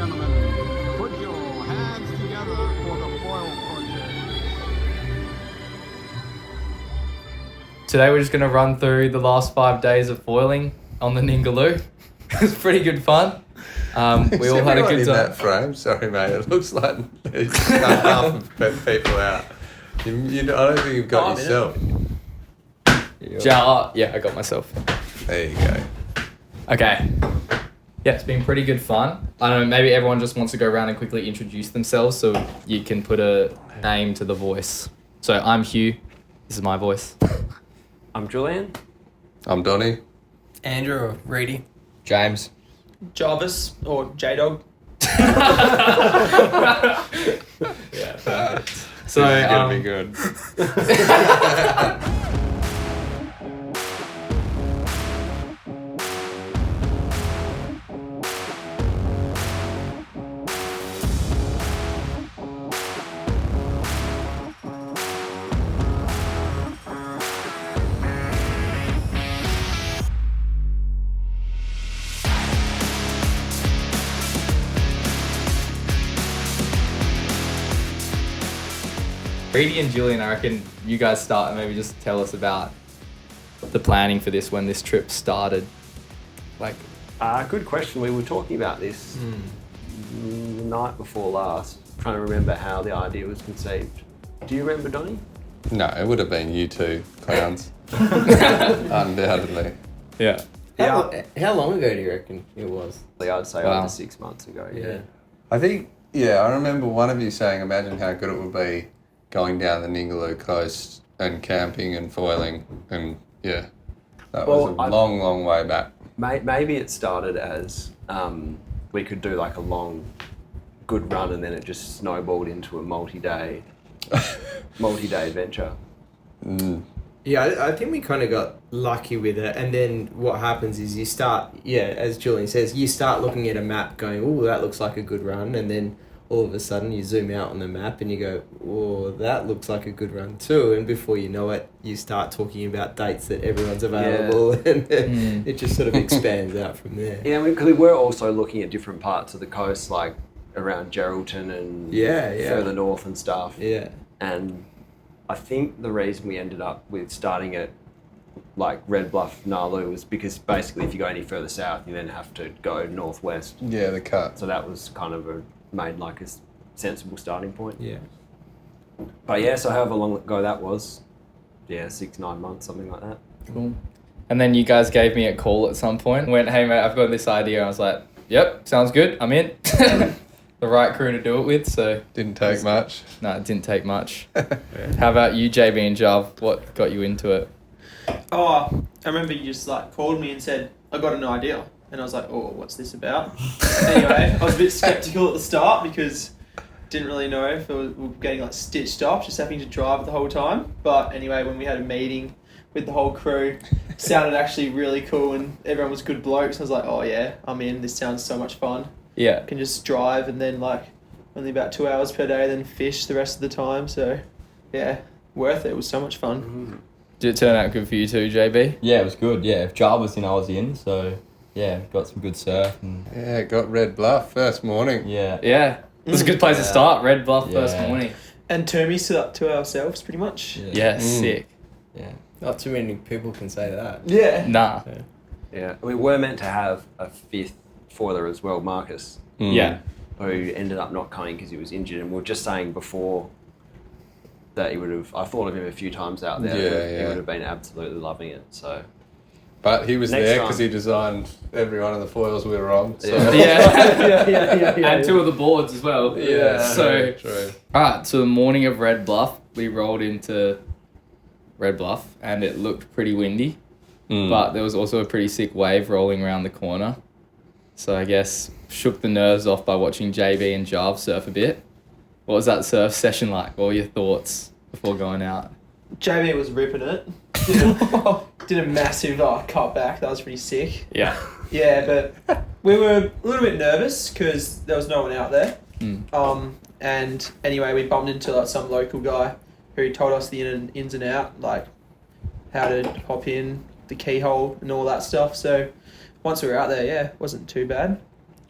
gentlemen, put your hands together for the foil project. Today we're just going to run through the last 5 days of foiling on the Ningaloo. It was pretty good fun. We all had a good in time. that frame? Sorry, mate. It looks like it's cut half of people out. I don't think you've got yourself. Yeah, I got myself. There you go. Okay. Yeah, it's been pretty good fun. I don't know, maybe everyone just wants to go around and quickly introduce themselves so you can put a name to the voice. So I'm Hugh. This is my voice. I'm Julian. I'm Doni. Andrew or Reedie. James. Jarvis or J-Dog. Yeah, perfect. So, This is gonna be good. Reedie and Julian, I reckon you guys start and maybe just tell us about the planning for this when this trip started. Like, Good question. We were talking about this the night before last, trying to remember how the idea was conceived. Do you remember, Donnie? No, it would have been you two clowns. Undoubtedly. yeah. How long ago do you reckon it was? I'd say Wow. over 6 months ago. Yeah. I think, I remember one of you saying, imagine how good it would be going down the Ningaloo coast and camping and foiling. And that was a long, long way back. Maybe it started as we could do like a long, good run, and then it just snowballed into a multi-day adventure. Yeah, I think we kind of got lucky with it. And then what happens is you start, as Julian says, you start looking at a map going, oh, that looks like a good run. And then all of a sudden you zoom out on the map and you go, oh, that looks like a good run too. And before you know it, you start talking about dates that everyone's available, and it just sort of expands out from there. Yeah, because we were also looking at different parts of the coast, like around Geraldton and further north and stuff. Yeah. And I think the reason we ended up with starting at like Red Bluff, Gnaraloo was because basically if you go any further south, you then have to go northwest. Yeah, the cut. So that was kind of made like a sensible starting point. Yeah. But so however long ago that was, 6-9 months, something like that. Cool. And then you guys gave me a call at some point. Went, hey mate, I've got this idea. I was like, yep, sounds good. I'm in. The right crew to do it with. So Didn't take much. no, it didn't take much. How about you, JB and Jarv? What got you into it? Oh, I remember you just like called me and said, I got an idea. And I was like, oh, what's this about? Anyway, I was a bit skeptical at the start because didn't really know if we were getting like stitched up, just having to drive it the whole time. But anyway, when we had a meeting with the whole crew, it sounded actually really cool and everyone was good blokes. I was like, oh yeah, I'm in. This sounds so much fun. Yeah. I can just drive and then like only about 2 hours per day, then fish the rest of the time. So yeah, worth it. It was so much fun. Did it turn out good for you too, JB? Yeah, it was good. Yeah, if Jarv was in, I was in. So, got some good surf. And Got Red Bluff first morning. Yeah. It was a good place to start. Red Bluff first morning. And Termy's to ourselves pretty much. Yeah, sick. Yeah. Not too many people can say that. Yeah. Nah. Yeah, we were meant to have a fifth foiler as well, Marcus, Yeah. who ended up not coming because he was injured. And we were just saying before that he would have, I thought of him a few times out there. He would have been absolutely loving it. So, But he was Next there time. because he designed every one of the foils we were on. So. Yeah. And two of the boards as well. So, True. alright, so the morning of Red Bluff, we rolled into Red Bluff and it looked pretty windy, but there was also a pretty sick wave rolling around the corner. So I guess shook the nerves off by watching JB and Jarv surf a bit. What was that surf session like? What were your thoughts before going out? JB was ripping it. Did a massive cut back. That was pretty sick. Yeah. Yeah, but we were a little bit nervous because there was no one out there. And anyway, we bumped into like some local guy who told us the ins and out, like how to hop in, the keyhole and all that stuff. So once we were out there, it wasn't too bad.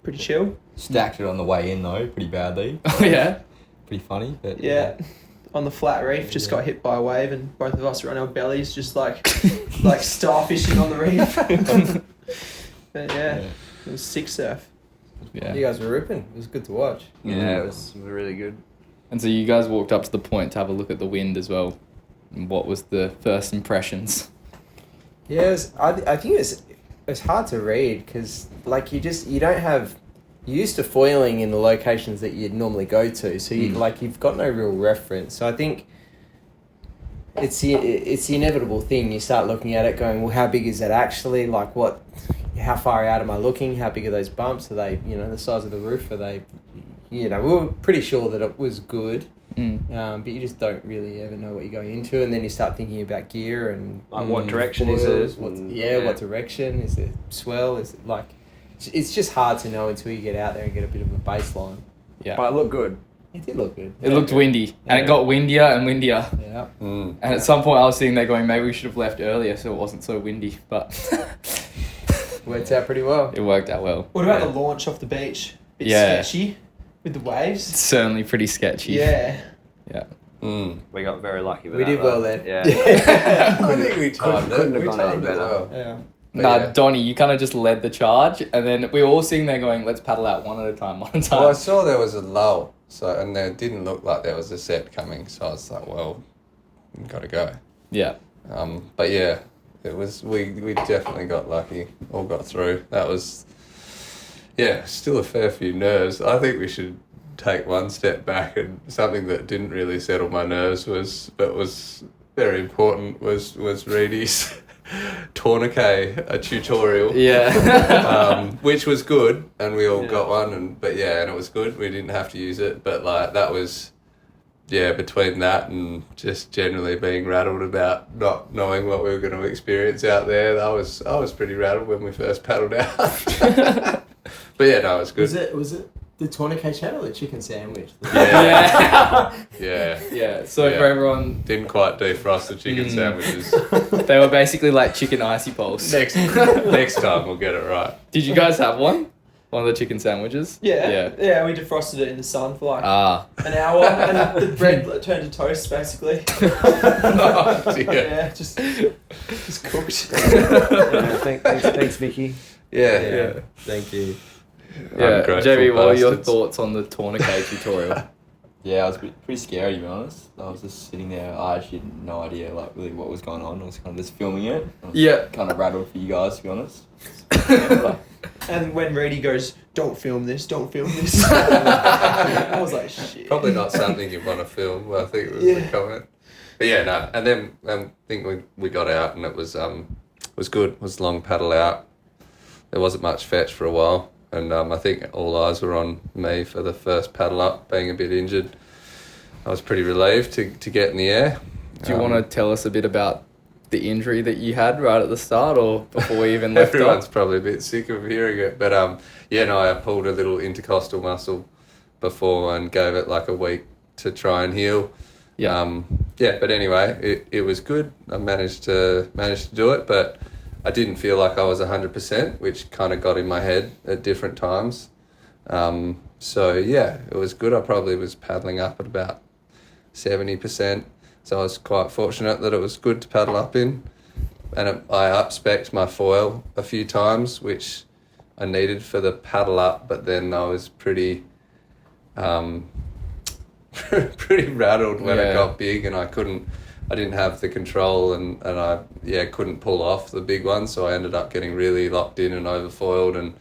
pretty chill. Stacked it on the way in though, pretty badly. Oh yeah. Pretty funny, but Yeah. On the flat reef, just got hit by a wave, and both of us were on our bellies, just like starfishing on the reef. But yeah, it was sick surf. Yeah. You guys were ripping. It was good to watch. Yeah, it was really good. And so you guys walked up to the point to have a look at the wind as well. And what was the first impressions? Yeah, I think it's hard to read because like you don't have. You're used to foiling in the locations that you'd normally go to, so you've got no real reference. So I think it's the inevitable thing. You start looking at it, going, well, how big is that actually? Like, how far out am I looking? How big are those bumps? Are they, the size of the roof? Are they, we were pretty sure that it was good, but you just don't really ever know what you're going into, and then you start thinking about gear and Like what direction foils, is it? What direction is it? Swell? Is it like? It's just hard to know until you get out there and get a bit of a baseline. Yeah. But it looked good. It did look good. It looked windy, and it got windier and windier. Yeah. And at some point I was sitting there going, maybe we should have left earlier so it wasn't so windy, but Worked out pretty well. it worked out well. What about the launch off the beach? Bit Yeah. sketchy with the waves. It's certainly pretty sketchy. Yeah. Yeah. We got very lucky with We that. did well there. Yeah. I think we timed it. couldn't have We gone any timed it better. well. Yeah. But Nah, yeah. Donnie, you kind of just led the charge, and then we were all sitting there going, let's paddle out one at a time, one at a time. Well, I saw there was a lull, and there didn't look like there was a set coming, so I was like, well, we've got to go. Yeah. But yeah, it was. We definitely got lucky. All got through. That was. Yeah, still a fair few nerves. I think we should take one step back, and something that didn't really settle my nerves was very important was Reedie's tourniquet tutorial. Yeah. Which was good, and we all got one, and it was good. We didn't have to use it, but like that was. Yeah, between that and just generally being rattled about not knowing what we were going to experience out there, I was pretty rattled when we first paddled out. But yeah, no, it was good. Was it the tourniquet chat or the chicken sandwich? Yeah. So Yeah. for everyone, Didn't quite defrost the chicken sandwiches. they were basically like chicken icy poles. Next time we'll get it right. Did you guys have one? One of the chicken sandwiches? Yeah. Yeah, we defrosted it in the sun for like Ah. an hour, and the bread turned to toast basically. Oh, dear. Yeah, just cooked. Thanks, Vicky. Yeah. Thank you. Yeah. Ungrateful Jamie, what were your bastards. thoughts on the tourniquet tutorial? yeah, it was pretty scary to be honest. I was just sitting there. I actually had no idea like really what was going on. I was kind of just filming it. I was Yeah. kind of rattled for you guys to be honest. But, And when Reedie goes, don't film this. I was like, shit. Probably not something you want to film, I think was the comment. But yeah, no. And then I think we got out, and it was good. It was a long paddle out. There wasn't much fetch for a while, and I think all eyes were on me for the first paddle up, being a bit injured. I was pretty relieved to get in the air. Do you want to tell us a bit about the injury that you had right at the start, or before we even left Everyone's off? probably a bit sick of hearing it, but I pulled a little intercostal muscle before and gave it like a week to try and heal. Yeah. But anyway, it was good. I managed to do it, but I didn't feel like I was 100%, which kind of got in my head at different times. So yeah, it was good. I probably was paddling up at about 70%. So I was quite fortunate that it was good to paddle up in. And I up-spec'd my foil a few times, which I needed for the paddle up, but then I was pretty rattled when it got big, and I didn't have the control, and I couldn't pull off the big one, so I ended up getting really locked in and overfoiled, and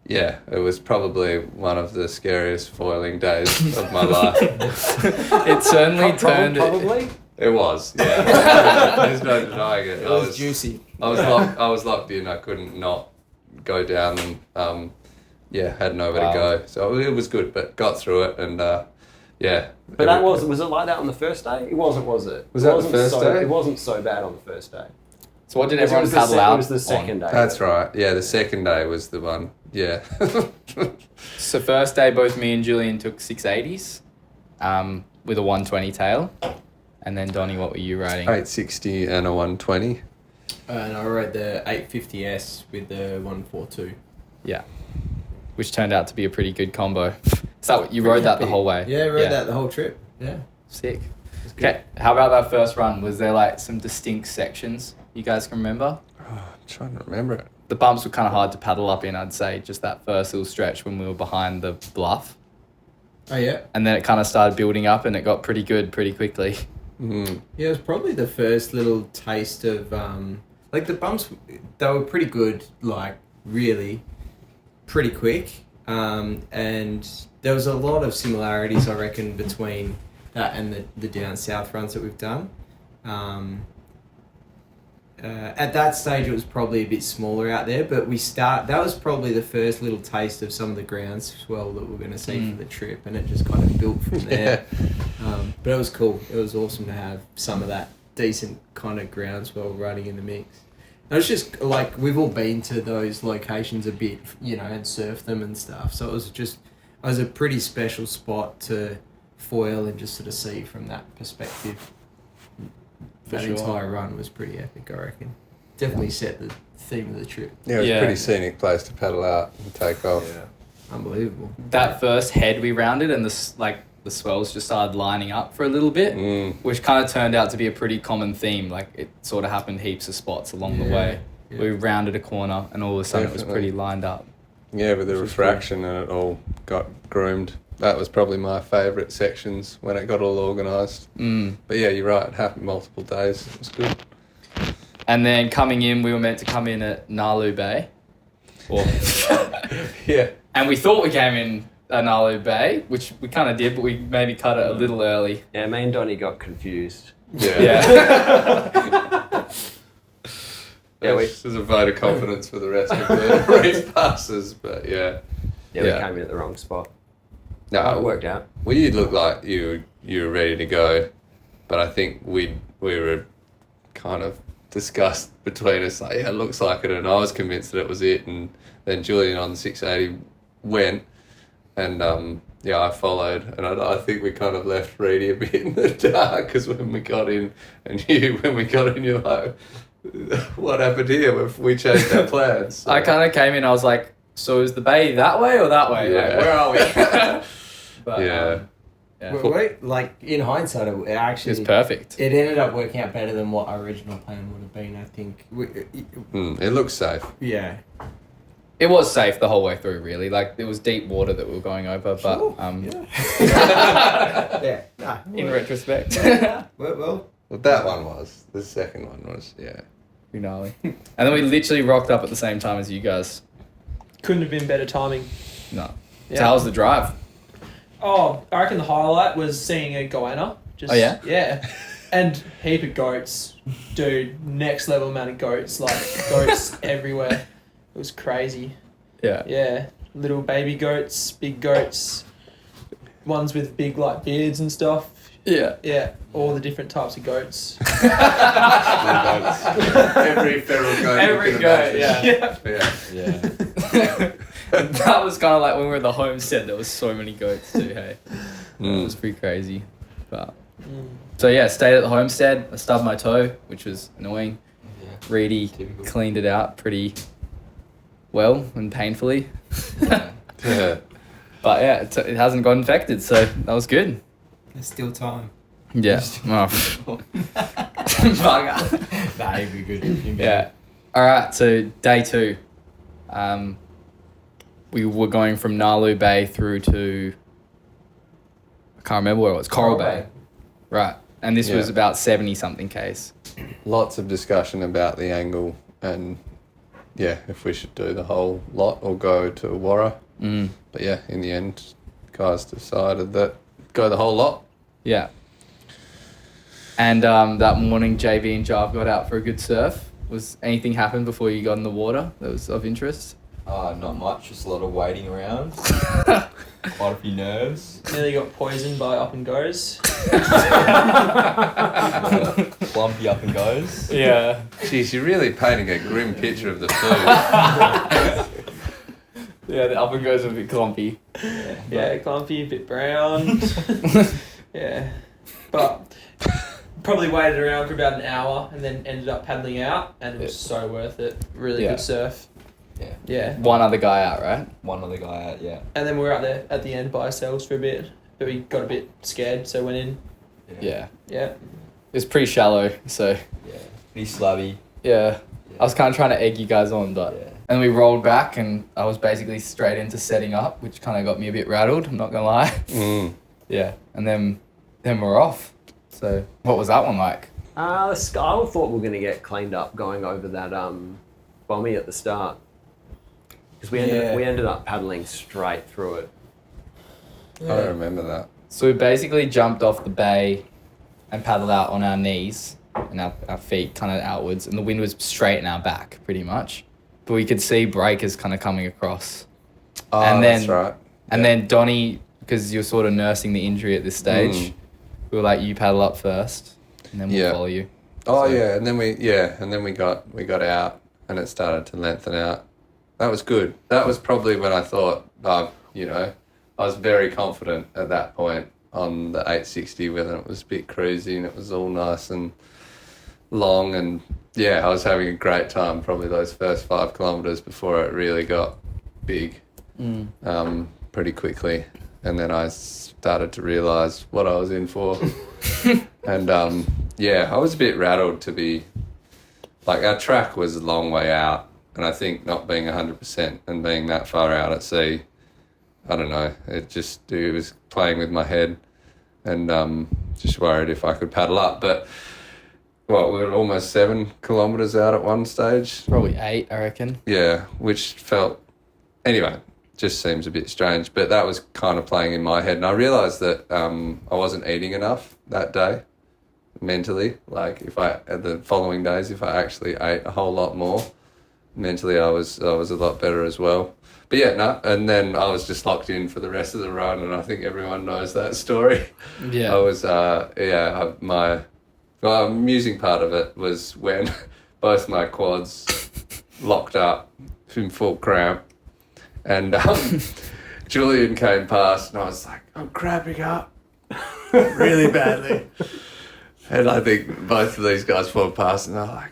yeah, it was probably one of the scariest foiling days of my life. It certainly turned Probably. It was, yeah. There's no denying it. It was juicy. I was locked in. I couldn't not go down, and had nowhere to go. So it was good, but got through it, and But that was it like that on the first day? It wasn't, was it? Was that the first day? It wasn't so bad on the first day. So what did It everyone was paddle out? It was the second day. That's right. Yeah, the second day was the one. Yeah. So first day, both me and Julian took 680s, with a 120 tail, and then Donnie, what were you riding? 860 and a 120. And I rode the 850S with the 142. Yeah. which turned out to be a pretty good combo. So you rode that the whole way? Yeah, rode that the whole trip. Yeah. Sick. Okay, how about that first run? Was there like some distinct sections you guys can remember? Oh, I'm trying to remember it. The bumps were kind of hard to paddle up in, I'd say, just that first little stretch when we were behind the bluff. Oh, yeah. And then it kind of started building up and it got pretty good pretty quickly. Mm. Yeah, it was probably the first little taste of, like the bumps, they were pretty good, like really pretty quick. And there was a lot of similarities, I reckon, between that and the down south runs that we've done. At that stage, it was probably a bit smaller out there, but that was probably the first little taste of some of the ground swell that we're going to see for the trip, and it just kind of built from there. But it was cool. It was awesome to have some of that decent kind of ground swell running in the mix. And it was just like, we've all been to those locations a bit, and surfed them and stuff. So it was a pretty special spot to foil and just sort of see from that perspective. That entire run was pretty epic, I reckon. Definitely set the theme of the trip. Yeah, it was a pretty scenic place to paddle out and take off. Yeah. Unbelievable. That first head we rounded and the swells just started lining up for a little bit, which kind of turned out to be a pretty common theme. Like it sort of happened heaps of spots along the way. Yeah. We rounded a corner and all of a sudden it was pretty lined up. Yeah, with the refraction and it all got groomed. That was probably my favourite sections when it got all organised. But yeah, you're right, it happened multiple days. It was good. And then coming in, we were meant to come in at Gnaraloo Bay. Yeah. And we thought we came in at Gnaraloo Bay, which we kind of did, but we maybe cut it a little early. Yeah, me and Donnie got confused. Yeah. Yeah, this is a vote of confidence for the rest of the Reef passes, but yeah. Yeah, we came in at the wrong spot. No, it worked out. Well, you looked like you were ready to go, but I think we were kind of discussed between us, like, yeah, it looks like it, and I was convinced that it was it, and then Julian on the 680 went, and I followed, and I think we kind of left Reedie a bit in the dark, because when we got in, you're like, what happened here? We changed our plans. So. I kind of came in, I was like, so is the bay that way or that way? Yeah. Like, where are we? But, yeah. Like, in hindsight, it actually... It's perfect. It ended up working out better than what our original plan would have been, I think. It looks safe. Yeah. It was safe the whole way through, really. Like, there was deep water that we were going over, but... Yeah. Nah, in retrospect. well, that one was. The second one was, yeah. Pretty gnarly. And then we literally rocked up at the same time as you guys. Couldn't have been better timing. No. Yeah. So how was the drive? Oh, I reckon the highlight was seeing a goanna. Oh, yeah? Yeah. And heap of goats. Dude, next level amount of goats. Like, goats everywhere. It was crazy. Yeah. Yeah. Little baby goats, big goats. Ones with big, like, beards and stuff. Yeah. Yeah. All the different types of goats. Every feral goat. Every you can goat, imagine. yeah. That was kind of like when we were at the homestead, there was so many goats too, hey? It was pretty crazy. But So yeah, stayed at the homestead. I stubbed my toe, which was annoying. Yeah. Reedie Typical. cleaned it out pretty well and painfully. Yeah. But yeah, it hasn't got infected, so that was good. there's still time. Yeah. Oh. Bugger. Nah, you'd be good. Yeah. All right. So day 2, we were going from Gnaraloo Bay through to, I can't remember where it was. Coral Bay. Right. And this was about 70 something Ks. Lots of discussion about the angle and if we should do the whole lot or go to Warra. But yeah, in the end, guys decided that go the whole lot. Yeah. And that morning, JB and Jarv got out for a good surf. Was anything happen before you got in the water that was of interest? Not much, just a lot of waiting around. Quite a few nerves. Nearly got poisoned by up and goes. Clumpy up and goes. Yeah. Jeez, you're really painting a grim picture of the food. Yeah, the up and goes a bit clumpy. Yeah, clumpy, a bit brown. Yeah. But probably waited around for about an hour and then ended up paddling out, and it was so worth it. Really good surf. Yeah. One other guy out, right? One other guy out, yeah. And then we were out there at the end by ourselves for a bit, but we got a bit scared, so went in. Yeah. Yeah. It was pretty shallow, so Yeah. Pretty slabby. yeah. I was kind of trying to egg you guys on, but... Yeah. And we rolled back, and I was basically straight into setting up, which kind of got me a bit rattled, I'm not going to lie. Yeah. And then we're off. So what was that one like? I thought we were going to get cleaned up going over that bommy at the start. Because we ended up paddling straight through it. I don't remember that. So we basically jumped off the bay and paddled out on our knees and our feet kind of outwards, and the wind was straight in our back pretty much. But we could see breakers kind of coming across. Oh, And then- that's right. And then Donnie, because you're sort of nursing the injury at this stage, we were like, you paddle up first, and then we'll follow you. Oh So- yeah, and then we got out, and it started to lengthen out. That was good. That was probably when I thought, I was very confident at that point on the 860, when it was a bit cruisy and it was all nice and long, and yeah, I was having a great time. Probably those first 5 kilometers before it really got big, pretty quickly, and then I started to realize what I was in for, and I was a bit rattled to be. Like, our track was a long way out, and I think not being 100% and being that far out at sea, I don't know, it was playing with my head, and just worried if I could paddle up. But, we were almost 7 kilometres out at one stage. Probably 8, I reckon. Yeah, which felt, anyway, just seems a bit strange. But that was kind of playing in my head, and I realised that I wasn't eating enough that day. Mentally, like the following days, if I actually ate a whole lot more, mentally I was a lot better as well. But and then I was just locked in for the rest of the run, and I think everyone knows that story. Yeah. I was my amusing part of it was when both my quads locked up in full cramp, and Julian came past, and I was like, I'm cramping up really badly. And I think both of these guys walked past, and they're like,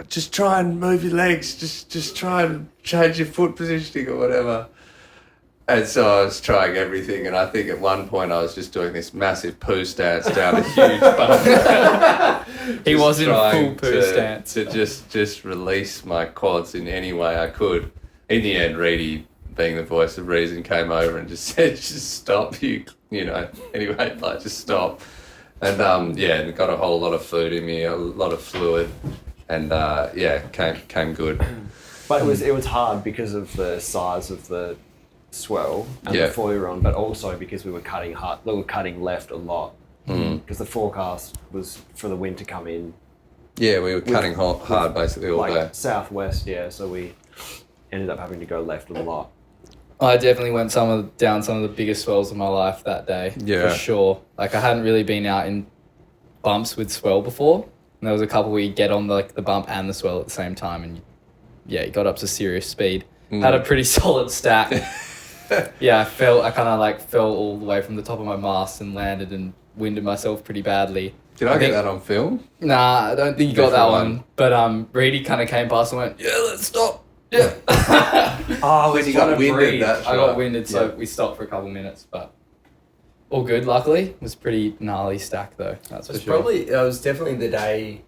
just try and move your legs, just try and change your foot positioning or whatever. And so I was trying everything, and I think at one point I was just doing this massive poo stance down a huge bump. He was in a full Trying poo stance. to just release my quads in any way I could. In the end, Reedie, being the voice of reason, came over and just said, just stop, anyway, like, just stop. And got a whole lot of food in me, a lot of fluid, and came good. But it was hard because of the size of the swell and the floor we were on, but also because we were cutting hard. We were cutting left a lot because the forecast was for the wind to come in. Yeah, we were cutting hard basically all day. Southwest, so we ended up having to go left a lot. I definitely went down some of the biggest swells of my life that day, for sure. Like, I hadn't really been out in bumps with swell before, and there was a couple where you get on the bump and the swell at the same time, and you got up to serious speed. Had a pretty solid stack. I fell all the way from the top of my mast and landed and winded myself pretty badly. Did I get that on film? Nah, I don't think you got that one. But Reedie kind of came past and went, yeah, let's stop. Yeah. When you got winded, I got winded, so we stopped for a couple minutes, but all good, luckily. It was pretty gnarly stack, though, that's for sure. It was definitely the day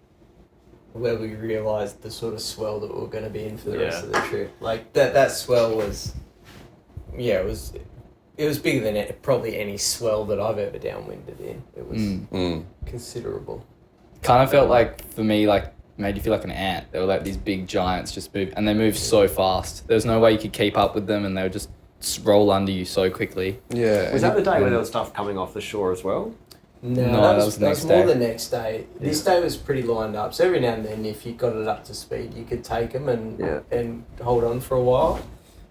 where we realised the sort of swell that we were going to be in for the rest of the trip. Like, that swell was, it was bigger than probably any swell that I've ever downwinded in. It was considerable. Kind of felt like, for me, made you feel like an ant. They were like these big giants just move, and they moved so fast. There was no way you could keep up with them, and they would just roll under you so quickly. Yeah. Was that the day when there was stuff coming off the shore as well? No, that was the next day. More the next day. This day was pretty lined up. So every now and then, if you got it up to speed, you could take them and hold on for a while.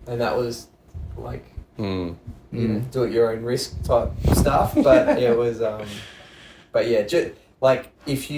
And that was like, do at your own risk type stuff. But it was, if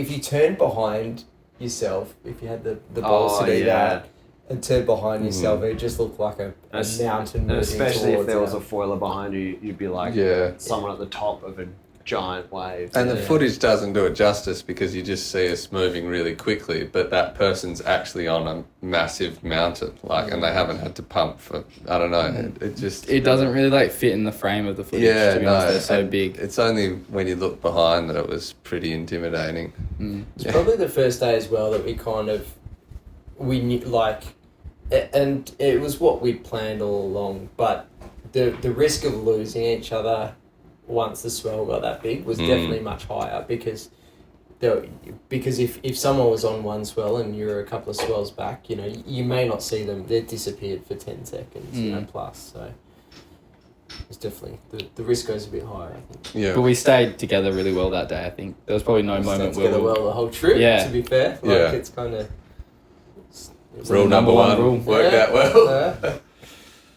you turned behind yourself, if you had the balls to do that, and turn behind yourself, it just looked like a mountain moving especially if there was out. a foiler behind you, you'd be like someone at the top of a giant wave. And the footage doesn't do it justice because you just see us moving really quickly, but that person's actually on a massive mountain, like, and they haven't had to pump for, I don't know, it doesn't really like fit in the frame of the footage. Yeah, to be no, honest. They're so and big. It's only when you look behind that it was pretty intimidating. It's probably the first day as well that we knew, like, and it was what we'd planned all along, but the risk of losing each other once the swell got that big was definitely much higher because if someone was on one swell and you're a couple of swells back, you know, you may not see them. They're disappeared for 10 seconds, you know, plus. So it's definitely the risk goes a bit higher, I think. Yeah. But we stayed together really well that day. I think there was probably no moment where together well the whole trip. Yeah. To be fair, like it's kind of Rule number one rule. worked out well.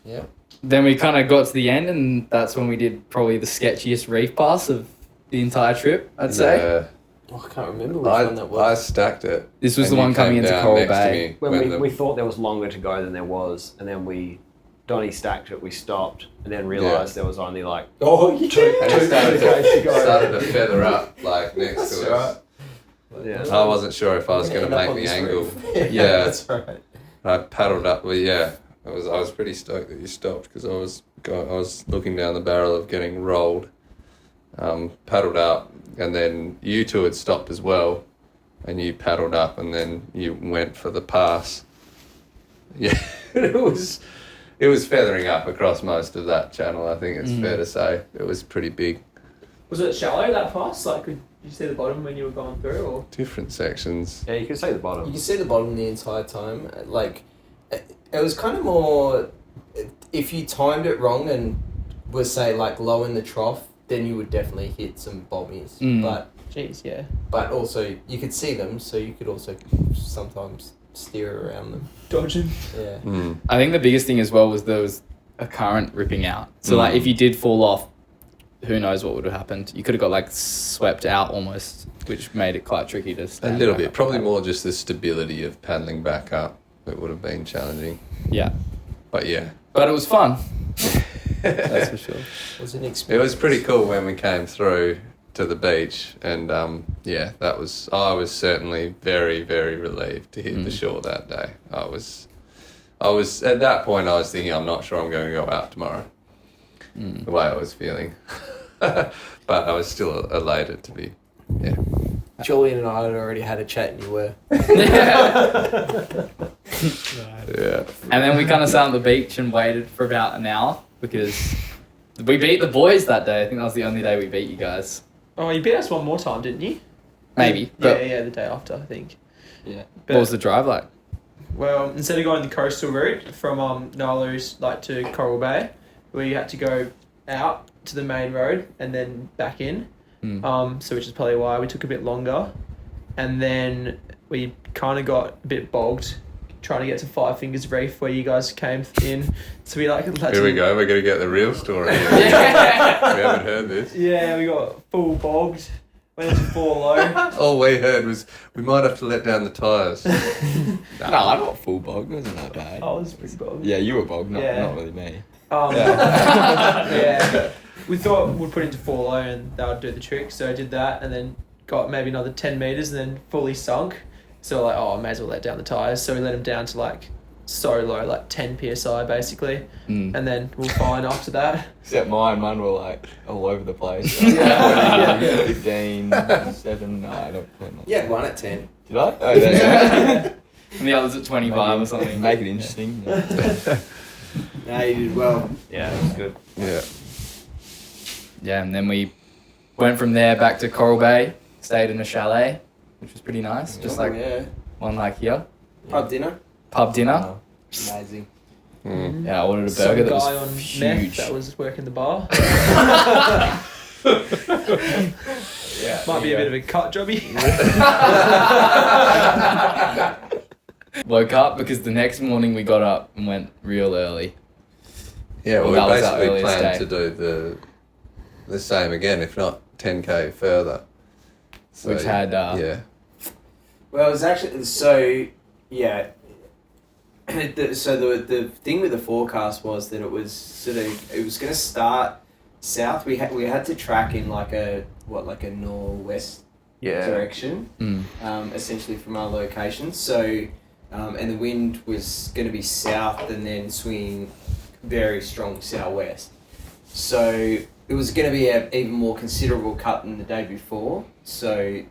Yeah. Then we kind of got to the end, and that's when we did probably the sketchiest reef pass of the entire trip, I'd say. Yeah. Oh, I can't remember which one that I was. stacked it. This was and the one you coming came into down Coral next to Bay. me When we thought there was longer to go than there was, and then Donnie stacked it, we stopped, and then realised there was only like Oh, yeah. two And it started k's to go. started to feather up like next to us. Yeah. I wasn't sure if I was going to make the angle. Yeah. That's right. I paddled up. Well, yeah, I was pretty stoked that you stopped because I was looking down the barrel of getting rolled. Paddled up, and then you two had stopped as well, and you paddled up, and then you went for the pass. Yeah, it was feathering up across most of that channel. I think it's fair to say it was pretty big. Was it shallow that pass? Like, could you see the bottom when you were going through, or? Different sections. Yeah, you can see the bottom. You can see the bottom the entire time. Like, it was kind of more, if you timed it wrong and was, say, like, low in the trough, then you would definitely hit some bobbies. But Jeez, yeah. But also, you could see them, so you could also sometimes steer around them. Dodging. Yeah. I think the biggest thing as well was there was a current ripping out. So, like, if you did fall off, who knows what would have happened. You could have got, like, swept out almost, which made it quite tricky to stand A little back bit. up. Probably more just the stability of paddling back up. It would have been challenging. Yeah. But yeah. But it was fun. That's for sure. It was an It experience. was pretty cool when we came through to the beach, and I was certainly very, very relieved to hit the shore that day. I was at that point I was thinking I'm not sure I'm going to go out tomorrow. The way I was feeling. But I was still elated to be Julian and I had already had a chat, and you were. Yeah. And then we kind of sat on the beach and waited for about an hour because we beat the boys that day. I think that was the only day we beat you guys. Oh, you beat us one more time, didn't you? Maybe. But Yeah, the day after, I think. Yeah. But, what was the drive like? well, instead of going the coastal route from Gnaraloo like to Coral Bay, we had to go out to the main road and then back in. So which is probably why we took a bit longer. And then we kind of got a bit bogged trying to get to Five Fingers Reef where you guys came in. So we like... Here we go. We're going to get the real story. We haven't heard this. Yeah, we got full bogged. Went into 4 low. All we heard was we might have to let down the tyres. No, I got full bogged. It wasn't that bad. I was pretty bogged. Yeah, you were bogged, not Yeah. really me. Yeah. We thought we'd put it into 4 low and that would do the trick. So I did that and then got maybe another 10 metres and then fully sunk. So like, I may as well let down the tyres. So we let them down to like so low, like 10 PSI basically. And then we're fine after that. Except mine were like all over the place. Yeah. 15, 7, no, I don't know. You had one at 10. Did I? Oh, yeah. And the others at 25 or something. Make it interesting. No, you did well. Yeah, it was good. Yeah. Yeah, and then we went from there back to Coral Bay, stayed in a chalet, which was pretty nice. Just like one like here. Pub dinner. Pub dinner. Amazing. Yeah, I ordered a Some burger that guy on was meth huge. that was working the bar. Yeah. Might be a bit of a cut jobby. Woke up because the next morning we got up and went real early. Yeah, well, Well, we that was our basically earliest planned day. to do the same again, if not 10k further. So, Which had, yeah. Well, it was actually the thing with the forecast was that it was going to start south. We had to track in like a northwest direction, essentially from our location. So, and the wind was going to be south and then swinging very strong southwest. So it was going to be an even more considerable cut than the day before. So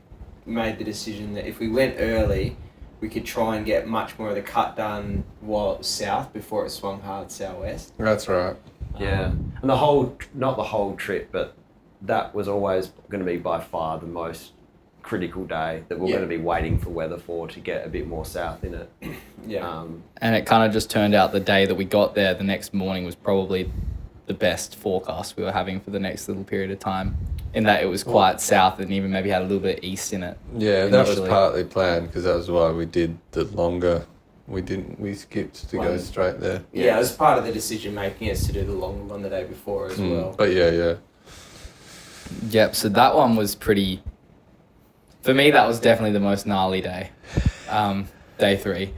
made the decision that if we went early, we could try and get much more of the cut done while it was south before it swung hard southwest. That's right. Yeah, and not the whole trip, but that was always going to be by far the most critical day that we're going to be waiting for weather for to get a bit more south in it. And it kind of just turned out the day that we got there, the next morning was probably the best forecast we were having for the next little period of time, in that it was quite south and even maybe had a little bit of east in it. Yeah, that was partly planned because that was why we did the longer. We skipped to go straight there. Yeah, it was part of the decision making is to do the longer one the day before as well. But yeah. Yep, so that one was pretty... For me, that was definitely the most gnarly day, day 3,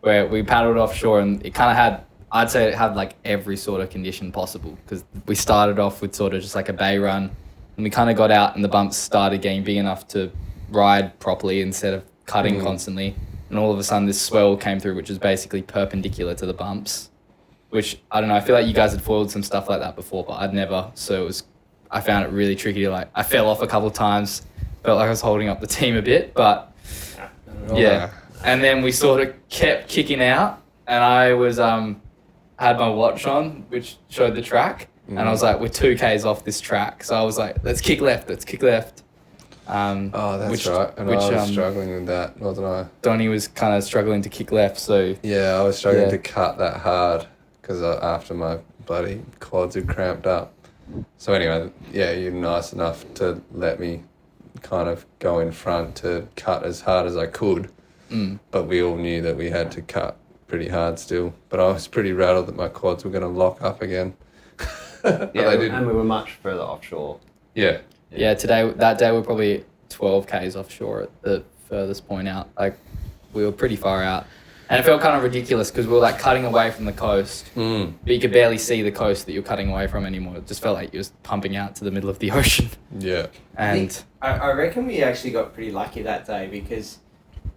where we paddled offshore and it kind of had... I'd say it had like every sort of condition possible because we started off with sort of just like a bay run and we kind of got out and the bumps started getting big enough to ride properly instead of cutting constantly. And all of a sudden this swell came through, which is basically perpendicular to the bumps, which I don't know. I feel like you guys had foiled some stuff like that before, but I'd never. So I found it really tricky to I fell off a couple of times, felt like I was holding up the team a bit, but yeah. And then we sort of kept kicking out and I was, had my watch on, which showed the track. And I was like, we're 2Ks off this track. So I was like, let's kick left. That's right. And I was struggling with that, wasn't I? Doni was kind of struggling to kick left, so... Yeah, I was struggling to cut that hard because after my bloody quads had cramped up. So anyway, yeah, you're nice enough to let me kind of go in front to cut as hard as I could. But we all knew that we had to cut pretty hard still. But I was pretty rattled that my quads were going to lock up again. And we were much further offshore. Yeah. Yeah, that day we're probably 12 Ks offshore at the furthest point out. Like, we were pretty far out. And it felt kind of ridiculous because we were like cutting away from the coast, but you could barely see the coast that you're cutting away from anymore. It just felt like you was pumping out to the middle of the ocean. Yeah. And I reckon we actually got pretty lucky that day because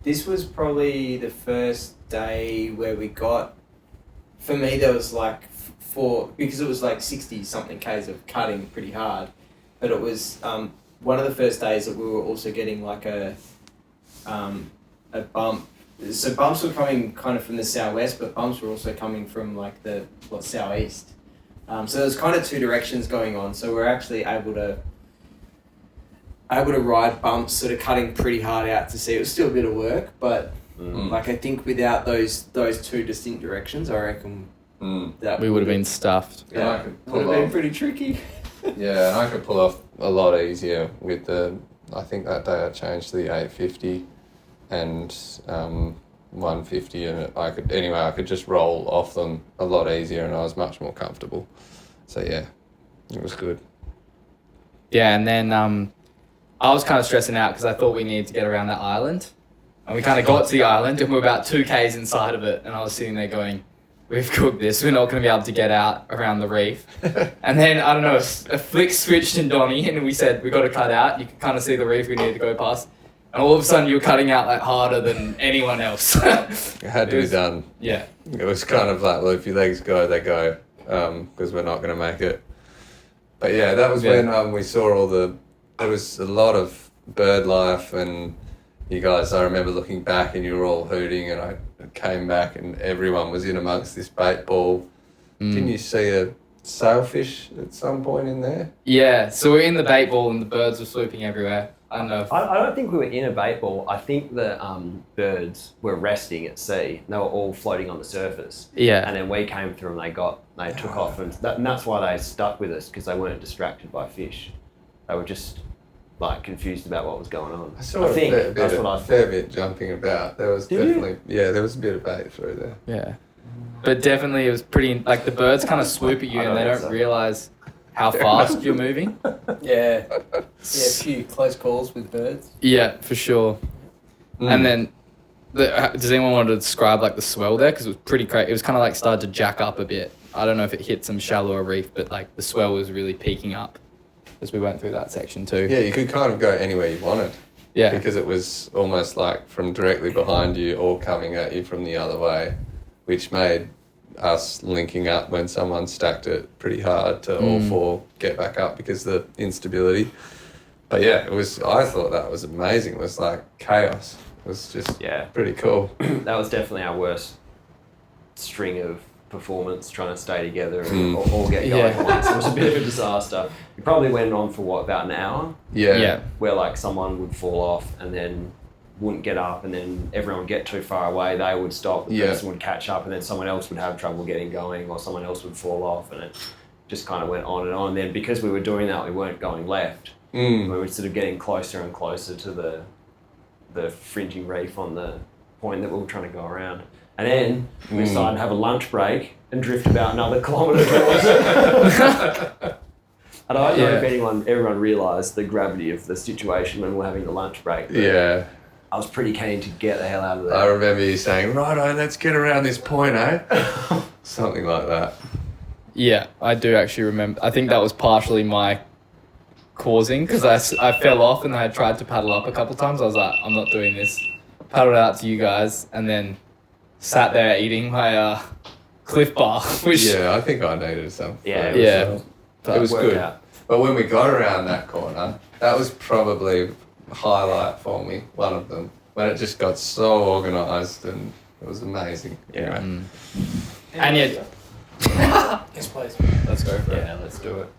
this was probably the first day where we got, for me there was like because it was like 60 something Ks of cutting pretty hard. But it was one of the first days that we were also getting like a bump. So bumps were coming kind of from the southwest, but bumps were also coming from like the southeast. So there's kind of two directions going on. So we're actually able to ride bumps, sort of cutting pretty hard out to sea. It was still a bit of work, but like I think without those two distinct directions, I reckon that we would have been stuffed. Yeah, would have been pretty tricky. Yeah, and I could pull off a lot easier with I think that day I changed to the 850 and 150 and I could just roll off them a lot easier and I was much more comfortable. So yeah, it was good. Yeah, and then I was kind of stressing out because I thought we needed to get around that island. And we kind of got to the island and we're about 2Ks inside of it and I was sitting there going, we've cooked this, we're not going to be able to get out around the reef. And then, I don't know, a flick switched in Doni and we said, we got to cut out. You could kind of see the reef we needed to go past. And all of a sudden you were cutting out like harder than anyone else. It had to be done. Yeah. It was kind of like, well, if your legs go, they go, because we're not going to make it. But yeah, that was when we saw there was a lot of bird life and you guys, I remember looking back and you were all hooting and I came back and everyone was in amongst this bait ball. Didn't you see a sailfish at some point in there? Yeah, so we're in the bait ball and the birds were swooping everywhere. I don't know. I don't think we were in a bait ball. I think the birds were resting at sea. They were all floating on the surface. Yeah. And then we came through and they took off and that's why they stuck with us because they weren't distracted by fish. They were just like confused about what was going on. I saw a fair bit jumping about. There was there was a bit of bait through there. Yeah. But definitely it was pretty, like the birds kind of swoop at you and they don't realise how fast you're moving. Yeah, a few close calls with birds. Yeah, for sure. And then, does anyone want to describe like the swell there? Because it was pretty crazy. It was kind of like started to jack up a bit I don't know if it hit some shallower reef, but like the swell was really peaking up as we went through that section too. Yeah, you could kind of go anywhere you wanted. Yeah. Because it was almost like from directly behind you or coming at you from the other way, which made us linking up when someone stacked it pretty hard to all four get back up because of the instability. But yeah, I thought that was amazing. It was like chaos. It was just pretty cool. That was definitely our worst string of performance, trying to stay together and all get going at once. It was a bit of a disaster. It probably went on for about an hour? Yeah. Where like someone would fall off and then wouldn't get up, and then everyone would get too far away, they would stop, the person would catch up, and then someone else would have trouble getting going, or someone else would fall off, and it just kind of went on and on. And then because we were doing that, we weren't going left. We were sort of getting closer and closer to the fringing reef on the point that we were trying to go around. And then we decided to have a lunch break and drift about another kilometre towards it. And I don't know if everyone realised the gravity of the situation when we were having the lunch break. Yeah. I was pretty keen to get the hell out of there. I remember you saying, righto, let's get around this point, eh? Something like that. Yeah, I do actually remember. I think that was partially my causing, because I fell off and I had tried to paddle up a couple times. I was like, I'm not doing this. Paddled out to you guys and then sat there eating my Cliff Bar, which... Yeah, I think I needed some. Yeah, it was worked good. out. But when we got around that corner, that was probably a highlight for me, one of them, when it just got so organised and it was amazing. Yeah. Anyway. And yet... Yes, please. Let's go for it. Yeah, let's do it.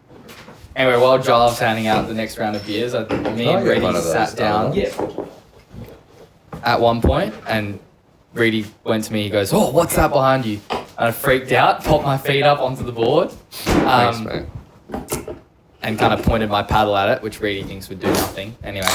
Anyway, while Jarv's handing out the next round of beers, me and Can I get one Reedie of those sat down at one point, and Reedie went to me, he goes, oh, what's that behind you? And I freaked out, popped my feet up onto the board. Thanks, mate. And kind of pointed my paddle at it, which Reedie thinks would do nothing. Anyway.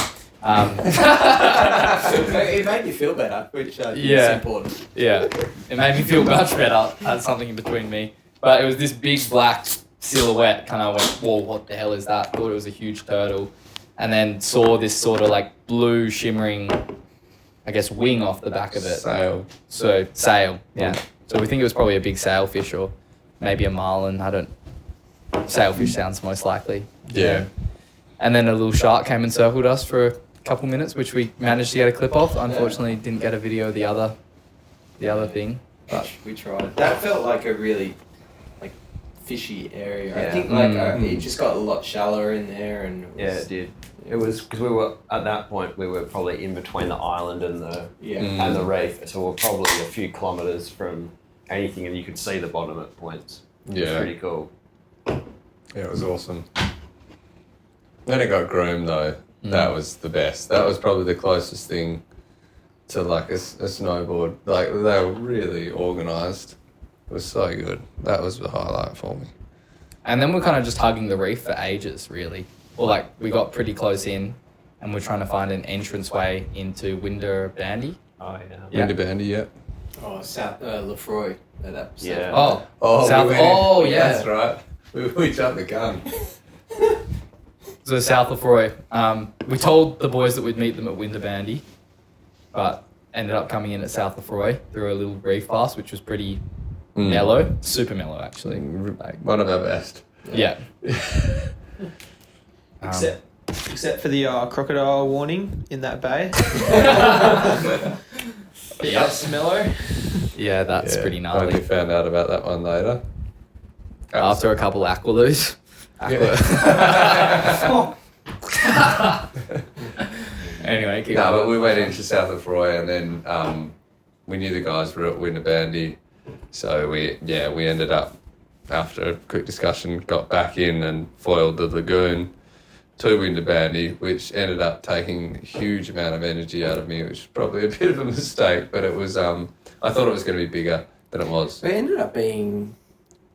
It made you feel better, which is important. Yeah. It made me feel much better. Had something in between me. But it was this big black silhouette. Kind of went, whoa, what the hell is that? Thought it was a huge turtle. And then saw this sort of like blue shimmering, I guess, wing off the back of it. Sail. So, sail, yeah. So we think it was probably a big sailfish or maybe a marlin. Sailfish sounds most likely. Yeah. And then a little shark came and circled us for a couple minutes, which we managed to get a clip of. Unfortunately, didn't get a video of the other thing. But We tried. That felt like a really fishy area. Yeah. I think it just got a lot shallower in there, and It did. It was because we were at that point. We were probably in between the island and the and the reef, so we we're probably a few kilometres from anything, and you could see the bottom at points. It was pretty cool. Yeah, it was awesome. Then it got groomed though. That was the best. That was probably the closest thing to like a snowboard. Like they were really organised. It was so good. That was the highlight for me. And then we're kind of just hugging the reef for ages, really. Or like we got pretty close in, and we're trying to find an entranceway into Winderabandi. Oh Yeah. Winderabandi, yeah. Oh, South Lefroy. That Yeah. South. Yeah, that's right. We jumped the gun. So South Lefroy. We told the boys that we'd meet them at Winderabandi, but ended up coming in at South Lefroy through a little reef pass, which was pretty mellow, super mellow actually. One of our best. Yeah. Except for the crocodile warning in that bay. That's mellow. Yeah, that's pretty I gnarly. only found out about that one later. After a couple aqualoos. Anyway, keep No, going. but we went into South Lefroy and then we knew the guys were at Winderabandi. So we ended up, after a quick discussion, got back in and foiled the lagoon to Winderabandi, which ended up taking a huge amount of energy out of me, which was probably a bit of a mistake, but it was, I thought it was going to be bigger than it was. It ended up being...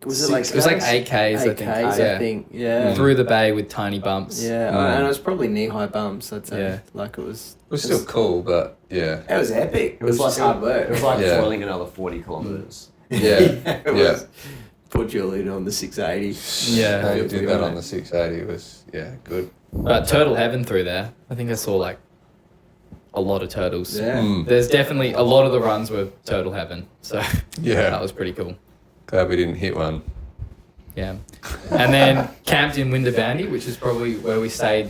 It was like 8 Ks, I think. I think, yeah. Through the bay with tiny bumps. Yeah, and it was probably knee-high bumps, I'd say. Yeah. Like it was... It was still cool, but yeah. It was epic. It was like just hard work. It was like Yeah. foiling another 40 kilometres. Yeah. It was. Put Julian on the 680. Yeah. They did that on the 680. It was, good. But turtle heaven through there. I think I saw like a lot of turtles. Yeah. There's definitely a lot of the runs were turtle heaven. So Yeah. that was pretty cool. Glad we didn't hit one. Yeah. And then camped in Winderabandi, which is probably where we stayed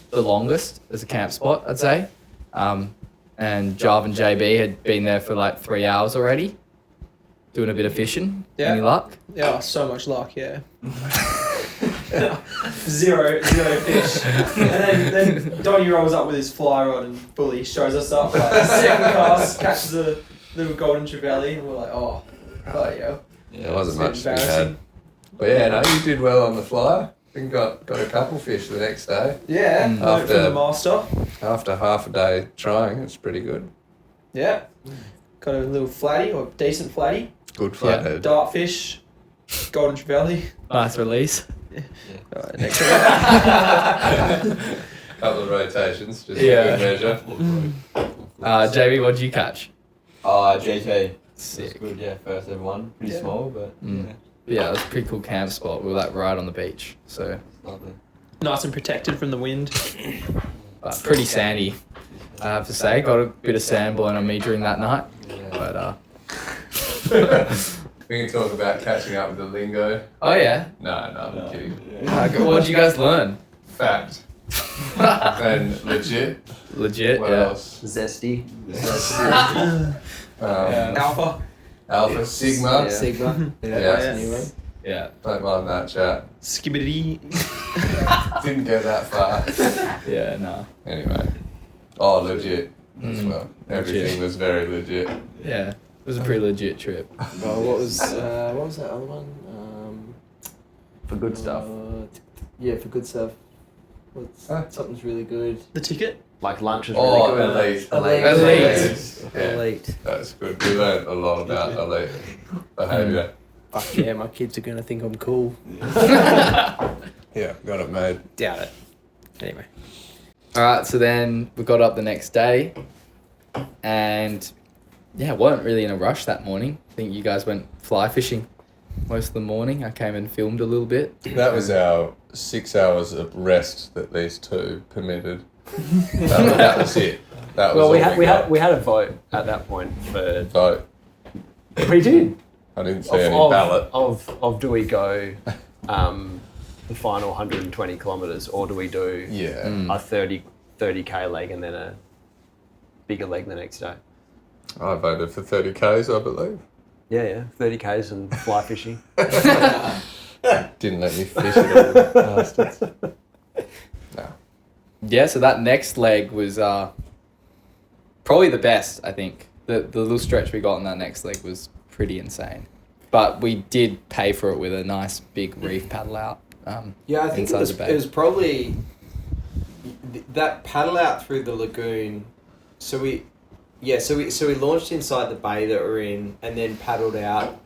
the longest as a camp spot, I'd say. And Jarv and JB had been there for like 3 hours already, doing a bit of fishing. Yeah. Any luck? Yeah, so much luck, yeah. zero fish. And then Doni rolls up with his fly rod and fully shows us up. Like, second cast, catches a little golden trevally, and we're like, oh yeah. There wasn't much to be embarrassing. had. But yeah, no, you did well on the fly. I think got a couple fish the next day. Yeah, note from the master. After half a day trying, it's pretty good. Yeah. Got a little flatty, or decent flatty. Good flathead. Dart fish, golden trevally. Nice release. Alright, next one. Couple of rotations, just Yeah. a good measure. JB, what'd you catch? GT. Sick. That's good, yeah. First ever one. Pretty Yeah. small, but yeah. Yeah, it was a pretty cool camp spot. We were like right on the beach, so Lovely. Nice and protected from the wind. but pretty sandy. I have to say, got a bit of sand blowing on me during that night, Yeah. but We can talk about catching up with the lingo. oh yeah. No, I'm kidding. What'd you guys learn? Fact. And legit. Legit, What yeah. else? Zesty. Alpha. Alpha, Sigma. Sigma. Yeah. That's a new one. Yeah. Don't mind that chat. Skibbity. Didn't go that far. Yeah, no. Anyway. Oh, legit as well. Everything Legit. was very legit. Yeah. It was a pretty legit trip. Well, what was that other one? For good stuff. Yeah, for good stuff. Something's really good. The ticket. Like lunch is really Oh, good. elite. Elite. Yeah, Elite. that's good. We learned a lot about elite behaviour. Fuck yeah, my kids are gonna think I'm cool. Yeah, got it made. Doubt it. Anyway. Alright, so then we got up the next day and yeah, weren't really in a rush that morning. I think you guys went fly fishing most of the morning. I came and filmed a little bit. That was our 6 hours of rest that these two permitted. That was it. That was Well, all we had a vote at that point for. Vote. We did. I didn't see any ballot. Of do we go the final 120 kilometres or do we do Yeah. a 30k leg and then a bigger leg the next day? I voted for 30Ks, I believe. Yeah, 30k's and fly fishing. Didn't let me fish at all, bastards. No. Yeah, so that next leg was probably the best, I think. The little stretch we got on that next leg was pretty insane. But we did pay for it with a nice big reef paddle out. Yeah, I think inside the bay. it was probably that paddle out through the lagoon. So we launched inside the bay that we're in, and then paddled out.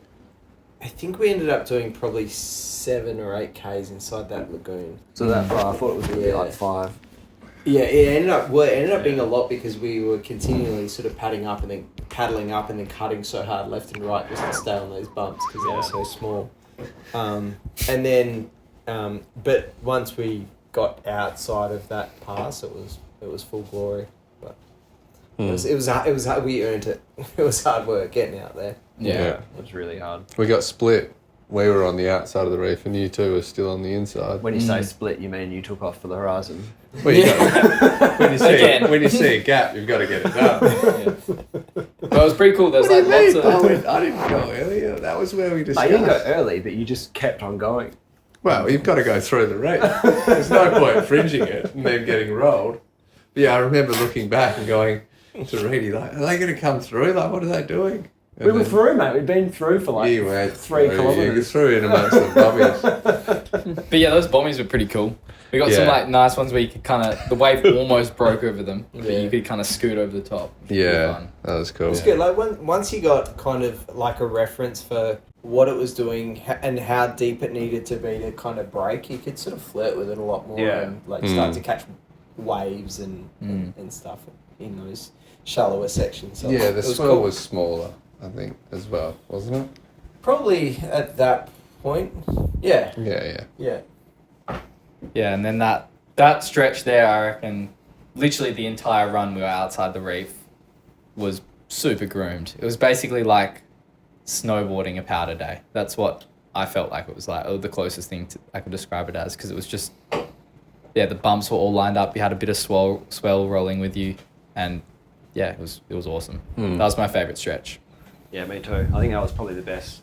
I think we ended up doing probably 7 or 8 k's inside that lagoon. So that far, I thought it was going to be like 5. Yeah, it ended up being a lot because we were continually sort of paddling up and then cutting so hard left and right just to stay on those bumps because they were so small. And then, but once we got outside of that pass, it was full glory. But it was hard. We earned it. It was hard work getting out there. Yeah. It was really hard. We got split. We were on the outside of the reef and you two were still on the inside. When you say split, you mean you took off for the horizon? Well, when you see a gap, you've got to get it done. But it was pretty cool. There's like lots of... I didn't go earlier. That was where we No, discussed. you didn't go early, but you just kept on going. Well, you've got to go through the reef. There's no point fringing it and then getting rolled. But yeah, I remember looking back and going to Reedie, like, are they going to come through? Like, what are they doing? And We were then through, mate. We'd been through for like you went 3 through, kilometres. You threw in amongst the bobbies. But yeah, those bombies were pretty cool. We got some Yeah. like nice ones where you could kind of... The wave almost broke over them, but Yeah. you could kind of scoot over the top. It was Yeah, fun. that was cool. It's good. Like once you got kind of like a reference for what it was doing and how deep it needed to be to kind of break, you could sort of flirt with it a lot more Yeah. and like start to catch waves and stuff in those shallower sections. So Yeah, it the was swell cool. was smaller, I think, as well, wasn't it? Probably at that point. Yeah. Yeah. Yeah. Yeah, and then that stretch there, I reckon, literally the entire run we were outside the reef was super groomed. It was basically like snowboarding a powder day. That's what I felt like it was like the closest thing I could describe it as, because it was just, yeah, the bumps were all lined up. You had a bit of swell rolling with you, and yeah, it was awesome. That was my favourite stretch. Yeah, me too. I think that was probably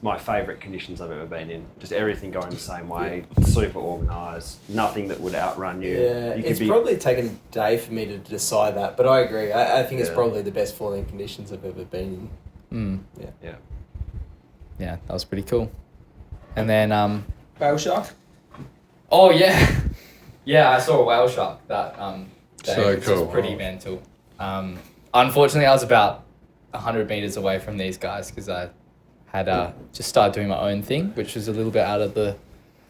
my favourite conditions I've ever been in. Just everything going the same way, super organised, nothing that would outrun you. Yeah, it's probably taken a day for me to decide that, but I agree. I think it's probably the best falling conditions I've ever been in. Yeah, that was pretty cool. And then Whale shark? oh yeah. Yeah, I saw a whale shark that day, So which cool. was pretty mental. Unfortunately, I was about 100 meters away from these guys because I had just started doing my own thing, which was a little bit out of the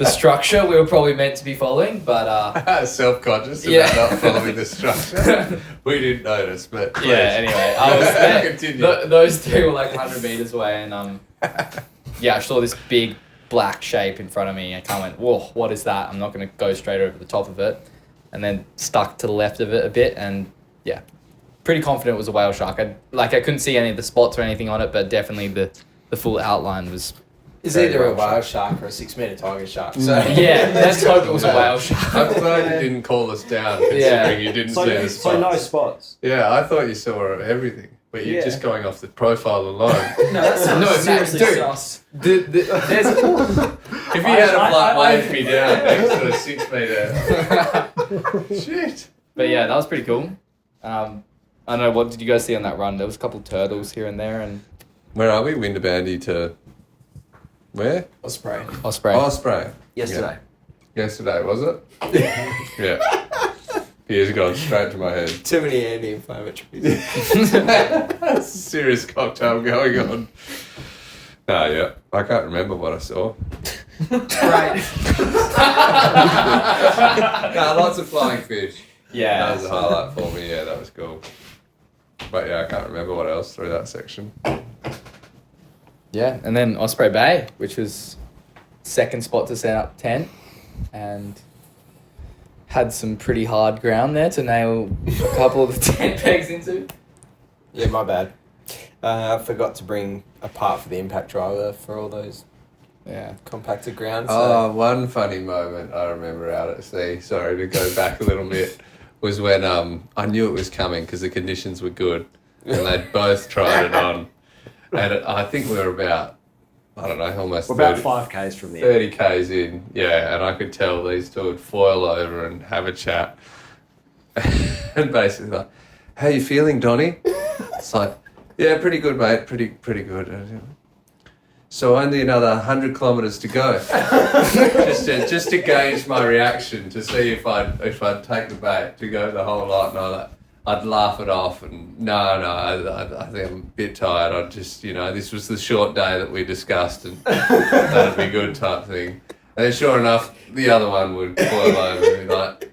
structure we were probably meant to be following, but self-conscious Yeah. about not following the structure. We didn't notice, but please. yeah. Anyway, I was there. Continue. Those two were like 100 meters away, and yeah, I saw this big black shape in front of me. I kind of went, whoa, what is that? I'm not going to go straight over the top of it, and then stuck to the left of it a bit, and yeah, pretty confident it was a whale shark. I couldn't see any of the spots or anything on it, but definitely the full outline was. It's either a whale shark or a 6 meter tiger shark. So Yeah, let's hope it was a whale shark. I'm glad you didn't call us down, considering you didn't see the spots. So no spots. Yeah, I thought you saw everything, but you're just going off the profile alone. No, that sounds No, seriously dude. sus. There's If you had a flat wave me down next to a 6 meter. Shit. But yeah, that was pretty cool. I don't know, what did you guys see on that run? There was a couple of turtles here and there, and Where are we? Winderabandi to where? Osprey. Osprey. Yesterday. Yesterday, was it? Yeah. Years gone straight to my head. Too many anti-inflammatories. Serious cocktail going on. No, yeah. I can't remember what I saw. Right. No, lots of flying fish. yeah. That was a highlight for me. Yeah, that was cool. But yeah, I can't remember what else through that section. Yeah, and then Osprey Bay, which was second spot to set up tent, and had some pretty hard ground there to nail a couple of the tent pegs into. Yeah, my bad. I forgot to bring a part for the impact driver for all those compacted grounds. Oh, one funny moment I remember out at sea, sorry to go back a little bit, was when I knew it was coming because the conditions were good and they'd both tried it on. And I think we were about, I don't know, almost We're about 5Ks from the 30 Ks in, yeah, and I could tell these two would foil over and have a chat. And basically like, how you feeling, Donnie? It's like, yeah, pretty good, mate, pretty good. So only another 100 kilometres to go. just to gauge my reaction, to see if I'd take the bait to go the whole lot, and I'd laugh it off, and no, I think I'm a bit tired. I'd just, this was the short day that we discussed, and that'd be good type thing. And then sure enough, the other one would boil over and be like,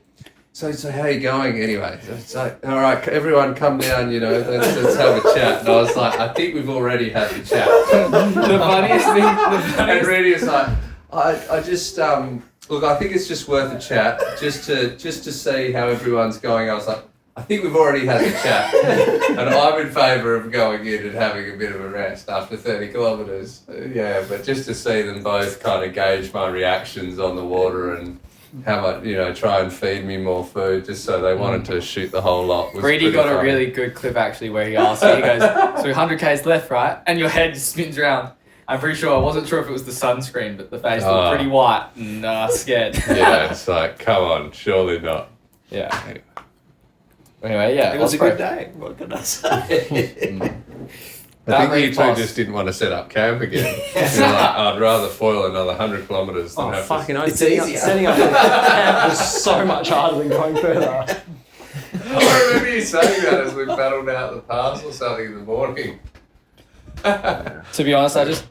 so how you going anyway? It's like, all right, everyone come down, let's have a chat. And I was like, I think we've already had the chat. The funniest thing, And Reedie was like, I just, look, I think it's just worth a chat, just to see how everyone's going. I was like, I think we've already had the chat, and I'm in favour of going in and having a bit of a rest after 30 kilometres. Yeah, but just to see them both kind of gauge my reactions on the water and how much, try and feed me more food, just so they wanted to shoot the whole lot. Reedie got a really good clip actually where he asked you, he goes, so 100 Ks left, right? And your head just spins around. I'm pretty sure, I wasn't sure if it was the sunscreen, but the face looked pretty white and scared. Yeah, it's like, come on, surely not. Yeah. Anyway, yeah. It was Osprey. a good day. What can I say? I think you two just didn't want to set up camp again. You're like, I'd rather foil another 100 kilometres than have fucking to... oath. Setting up camp was so much harder than going further. I remember you saying that as we battled out the pass or something in the morning. To be honest,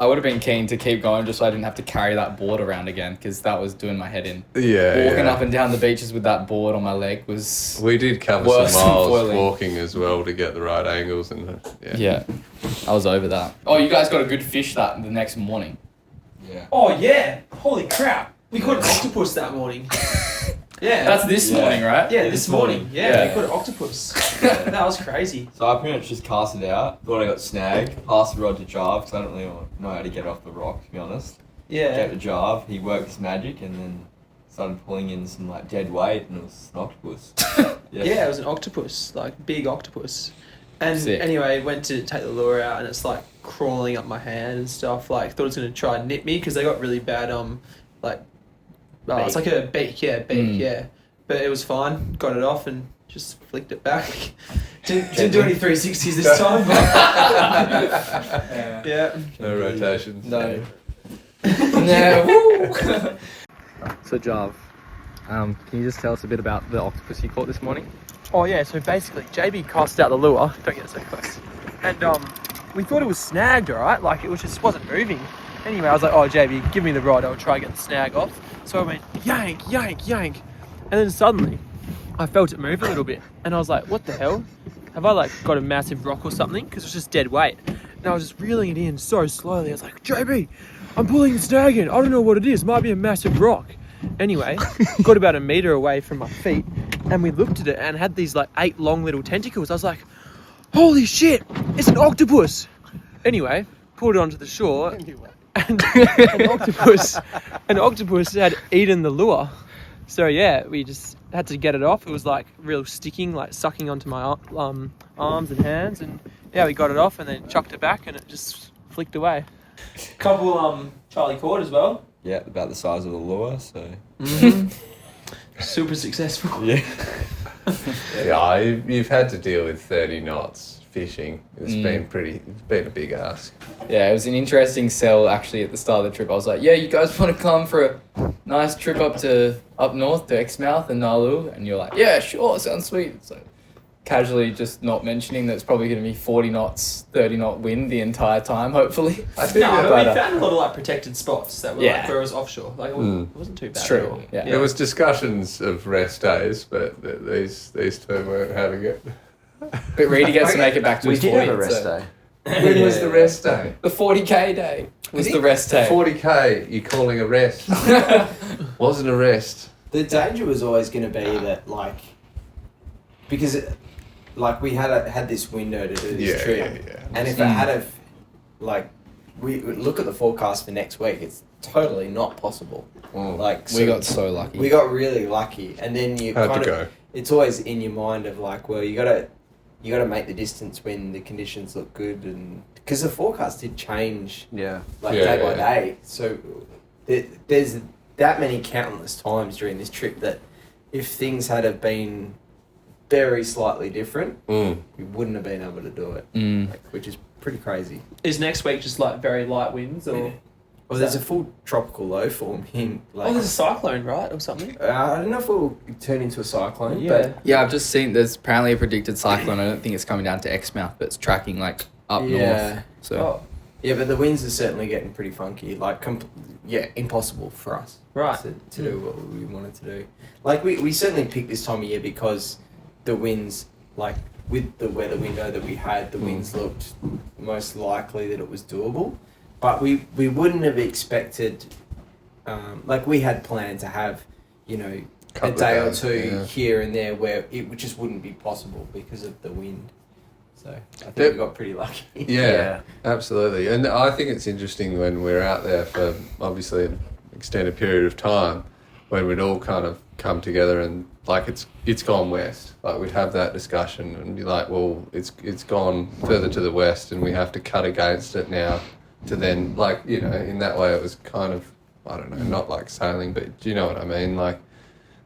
I would have been keen to keep going just so I didn't have to carry that board around again, because that was doing my head in. Yeah, Walking up and down the beaches with that board on my leg was... We did cover worse some than miles foiling. walking as well to get the right angles and Yeah, I was over that. Oh, you guys got a good fish that the next morning. Yeah. Oh yeah! Holy crap! We caught an octopus that morning. Yeah. That's this morning, right? Yeah, this morning. Yeah, Yeah. we caught an octopus. That was crazy. So I pretty much just cast it out. Thought I got snagged. Passed the rod to Jarv because I don't really know how to get it off the rock, to be honest. James and Jarv. He worked his magic and then started pulling in some like dead weight, and it was an octopus. Yeah, it was an octopus, like big octopus. And Sick. anyway, went to take the lure out, and it's like crawling up my hand and stuff. Like thought it was gonna try and nip me because they got really bad it's like a beak, yeah. But it was fine. Got it off and just flicked it back. Didn't do any 360s this time, but yeah. No rotations. No. No. So Jarv, can you just tell us a bit about the octopus you caught this morning? Oh yeah, so basically JB cast out the lure. Don't get so close. And we thought it was snagged, alright? Like it was just wasn't moving. Anyway, I was like, oh JB, give me the rod, I'll try and get the snag off. So I went yank, yank, yank. And then suddenly I felt it move a little bit. And I was like, what the hell? Have I like got a massive rock or something? Because it was just dead weight. And I was just reeling it in so slowly. I was like, JB, I'm pulling the snag in. I don't know what it is. Might be a massive rock. Anyway, got about a metre away from my feet. And we looked at it and it had these like 8 long little tentacles. I was like, holy shit, it's an octopus. Anyway, pulled it onto the shore. And an octopus had eaten the lure. So yeah, we just had to get it off. It was like real sticking, like sucking onto my arms and hands, and yeah, we got it off and then chucked it back and it just flicked away. Couple Charlie caught as well. Yeah, about the size of the lure, so. Super successful. Yeah. Yeah, you've had to deal with 30 knots fishing. It's been a big ask. Yeah, it was an interesting sell actually at the start of the trip. I was like, yeah, you guys want to come for a nice trip up north to Exmouth and Gnaraloo? And you're like, yeah, sure, sounds sweet. So casually just not mentioning that it's probably going to be 40 knots, 30 knot wind the entire time, hopefully. I think No, but we found a lot of like protected spots that were Yeah. like where it was offshore. Like it wasn't too bad. It's true, At all. yeah. there was discussions of rest days, but these two weren't having it. But Reedie gets to make it back to We his did 40. have a rest so- day. When was the rest day? The 40k day was the rest day. 40k, you're calling a rest. Wasn't a rest. The danger was always going to be that, like, because like we had this window to do this trip, and if it had we look at the forecast for next week, it's totally not possible. Like We got so lucky. We got really lucky, and then you How'd kind you of go? it's always in your mind of like, well, you gotta make the distance when the conditions look good, and because the forecast did change day by day, so there's that many countless times during this trip that if things had have been very slightly different, we wouldn't have been able to do it, which is pretty crazy. Is next week just like very light winds or? Well, there's a full tropical low forming. Like, There's a cyclone, right, or something? I don't know if it will turn into a cyclone, Yeah. but Yeah, I've just seen there's apparently a predicted cyclone. I don't think it's coming down to Exmouth, but it's tracking like up north. So Oh, yeah, but the winds are certainly getting pretty funky. Like, impossible for us. right. To do what we wanted to do. Like, we certainly picked this time of year because the winds, like, with the weather window that we had, the winds looked most likely that it was doable. But we wouldn't have expected, like, we had planned to have, a day or two here and there where it just wouldn't be possible because of the wind. So I think we got pretty lucky. Yeah, absolutely. And I think it's interesting when we're out there for obviously an extended period of time, when we'd all kind of come together and like it's gone west. Like we'd have that discussion and be like, well, it's gone further to the west and we have to cut against it now. To then, like, in that way it was kind of, I don't know, not like sailing, but do you know what I mean? Like,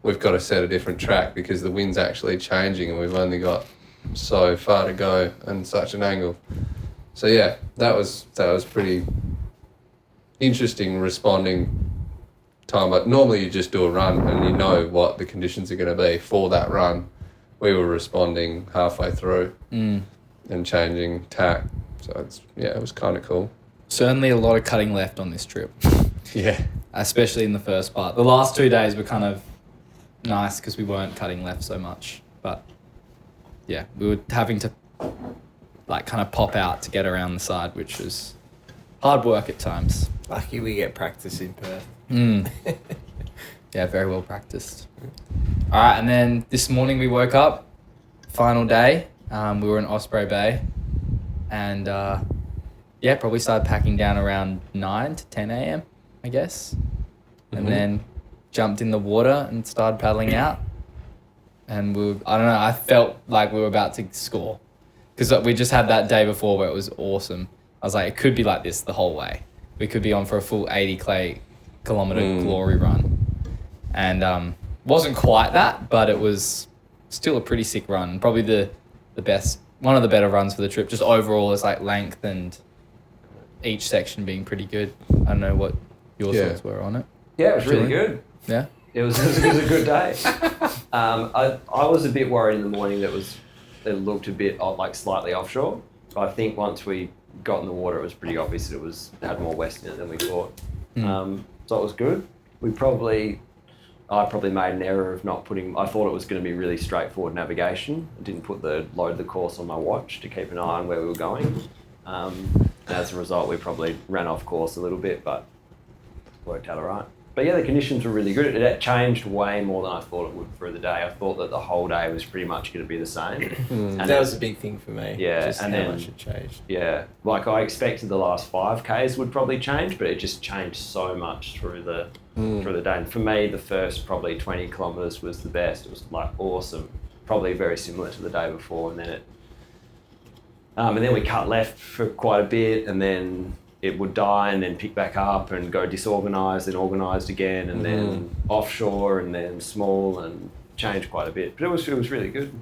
we've got to set a different track because the wind's actually changing and we've only got so far to go and such an angle. So yeah, that was pretty interesting responding time. But normally you just do a run and you know what the conditions are going to be for that run. We were responding halfway through and changing tack. So it was kind of cool. certainly a lot of cutting left on this trip. Yeah. Especially in the first part. The last 2 days were kind of nice because we weren't cutting left so much. But yeah, we were having to like kind of pop out to get around the side, which was hard work at times. Lucky we get practice in Perth. Yeah, very well practiced. All right, and then this morning we woke up, final day. We were in Osprey Bay, and probably started packing down around 9 to 10 a.m. I guess. And Mhm. then jumped in the water and started paddling out. And I don't know, I felt like we were about to score. Because we just had that day before where it was awesome. I was like, it could be like this the whole way. We could be on for a full 80 kilometer glory run. And wasn't quite that, but it was still a pretty sick run. Probably the best, one of the better runs for the trip. Just overall as like length and each section being pretty good. I don't know what your thoughts were on it. Yeah, it was really Julian? good. Yeah? It was a good day. I was a bit worried in the morning that it looked a bit like slightly offshore. But I think once we got in the water, it was pretty obvious that it had more west in it than we thought. So it was good. I probably made an error of not putting. I thought it was going to be really straightforward navigation. I didn't load the course on my watch to keep an eye on where we were going. As a result, we probably ran off course a little bit, but worked out all right. But yeah, the conditions were really good. It changed way more than I thought it would through the day. I thought that the whole day was pretty much going to be the same. And that was a big thing for me. Yeah, just and how then- much it changed. Yeah, like I expected the last 5Ks would probably change, but it just changed so much through the day. And for me, the first probably 20 kilometres was the best. It was like awesome, probably very similar to the day before. And then we cut left for quite a bit, and then it would die and then pick back up and go disorganised, then organised again, and then offshore, and then small, and changed quite a bit. But it was really good.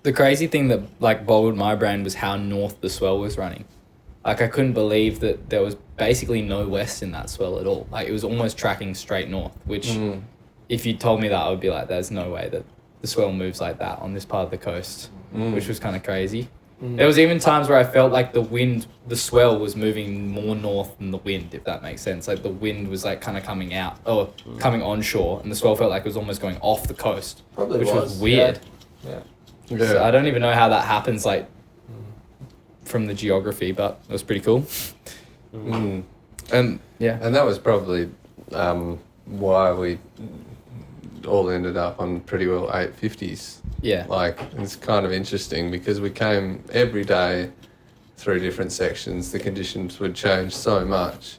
The crazy thing that like boggled my brain was how north the swell was running. Like I couldn't believe that there was basically no west in that swell at all. Like it was almost tracking straight north, which if you told me that, I would be like, there's no way that the swell moves like that on this part of the coast, which was kind of crazy. There was even times where I felt like the swell was moving more north than the wind, if that makes sense. Like the wind was like kind of coming out or coming onshore, and the swell felt like it was almost going off the coast, which was weird. Yeah. So I don't even know how that happens, like from the geography, but it was pretty cool. And Yeah. and that was probably why we all ended up on pretty well 850s. Yeah. Like, it's kind of interesting because we came every day through different sections. The conditions would change so much.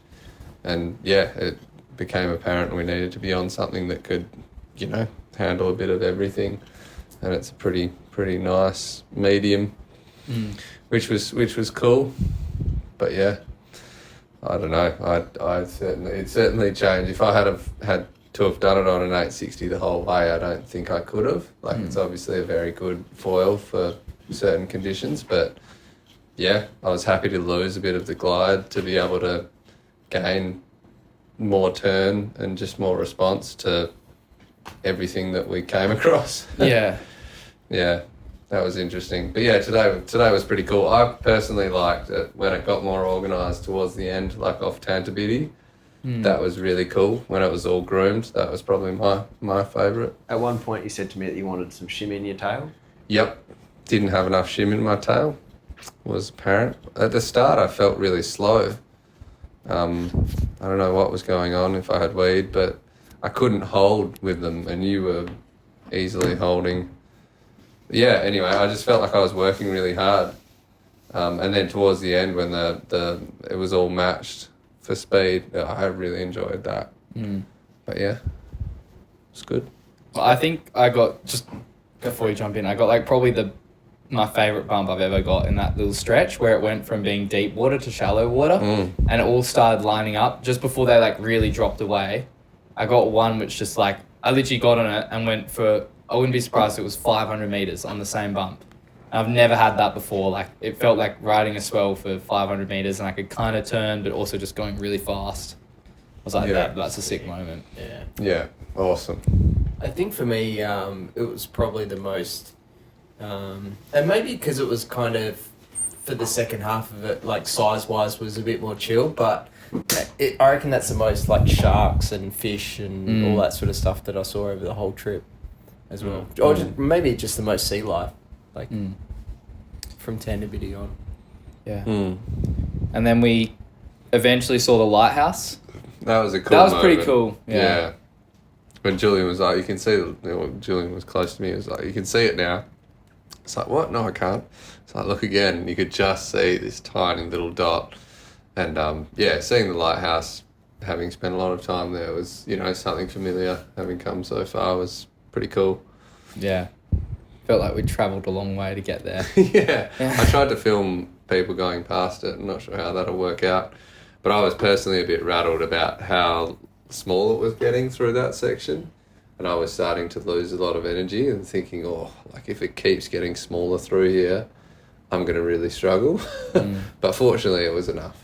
And yeah, it became apparent we needed to be on something that could, handle a bit of everything. And it's a pretty nice medium, which was cool. But yeah, I don't know. It certainly changed. If I had to have done it on an 860 the whole way, I don't think I could have. Like, it's obviously a very good foil for certain conditions, but yeah, I was happy to lose a bit of the glide to be able to gain more turn and just more response to everything that we came across. Yeah. Yeah, that was interesting. But yeah, today was pretty cool. I personally liked it when it got more organised towards the end, like off Tantabiddy. That was really cool. When it was all groomed, that was probably my favourite. At one point, you said to me that you wanted some shim in your tail. Yep, didn't have enough shim in my tail, was apparent. At the start, I felt really slow. I don't know what was going on, if I had weed, but I couldn't hold with them, and you were easily holding. Yeah, anyway, I just felt like I was working really hard. And then towards the end, when it was all matched for speed, I really enjoyed that. But yeah, it's good. Well, I think I got, just before you jump in, I got like probably my favourite bump I've ever got in that little stretch where it went from being deep water to shallow water, and it all started lining up just before they like really dropped away. I got one which just like, I literally got on it and went for, I wouldn't be surprised if it was 500 metres on the same bump. I've never had that before. Like, it felt like riding a swell for 500 metres, and I could kind of turn, but also just going really fast. I was like, that's a sick moment. Yeah. Yeah, awesome. I think for me, it was probably the most, and maybe because it was kind of, for the second half of it, like size-wise was a bit more chill, but I reckon that's the most like sharks and fish and all that sort of stuff that I saw over the whole trip as well. Or maybe just the most sea life, like from Tantabiddy on. Yeah. And then we eventually saw the lighthouse. That was a cool That was moment. pretty cool. Yeah. When Julian was like, you can see, Julian was close to me, he was like, you can see it now. It's like, what? No, I can't. It's like, look again, and you could just see this tiny little dot. And seeing the lighthouse having spent a lot of time there, was, you know, something familiar. Having come so far was pretty cool. Yeah. Felt like we travelled a long way to get there. Yeah. I tried to film people going past it. I'm not sure how that'll work out. But I was personally a bit rattled about how small it was getting through that section. And I was starting to lose a lot of energy and thinking, oh, like if it keeps getting smaller through here, I'm going to really struggle. But fortunately, it was enough.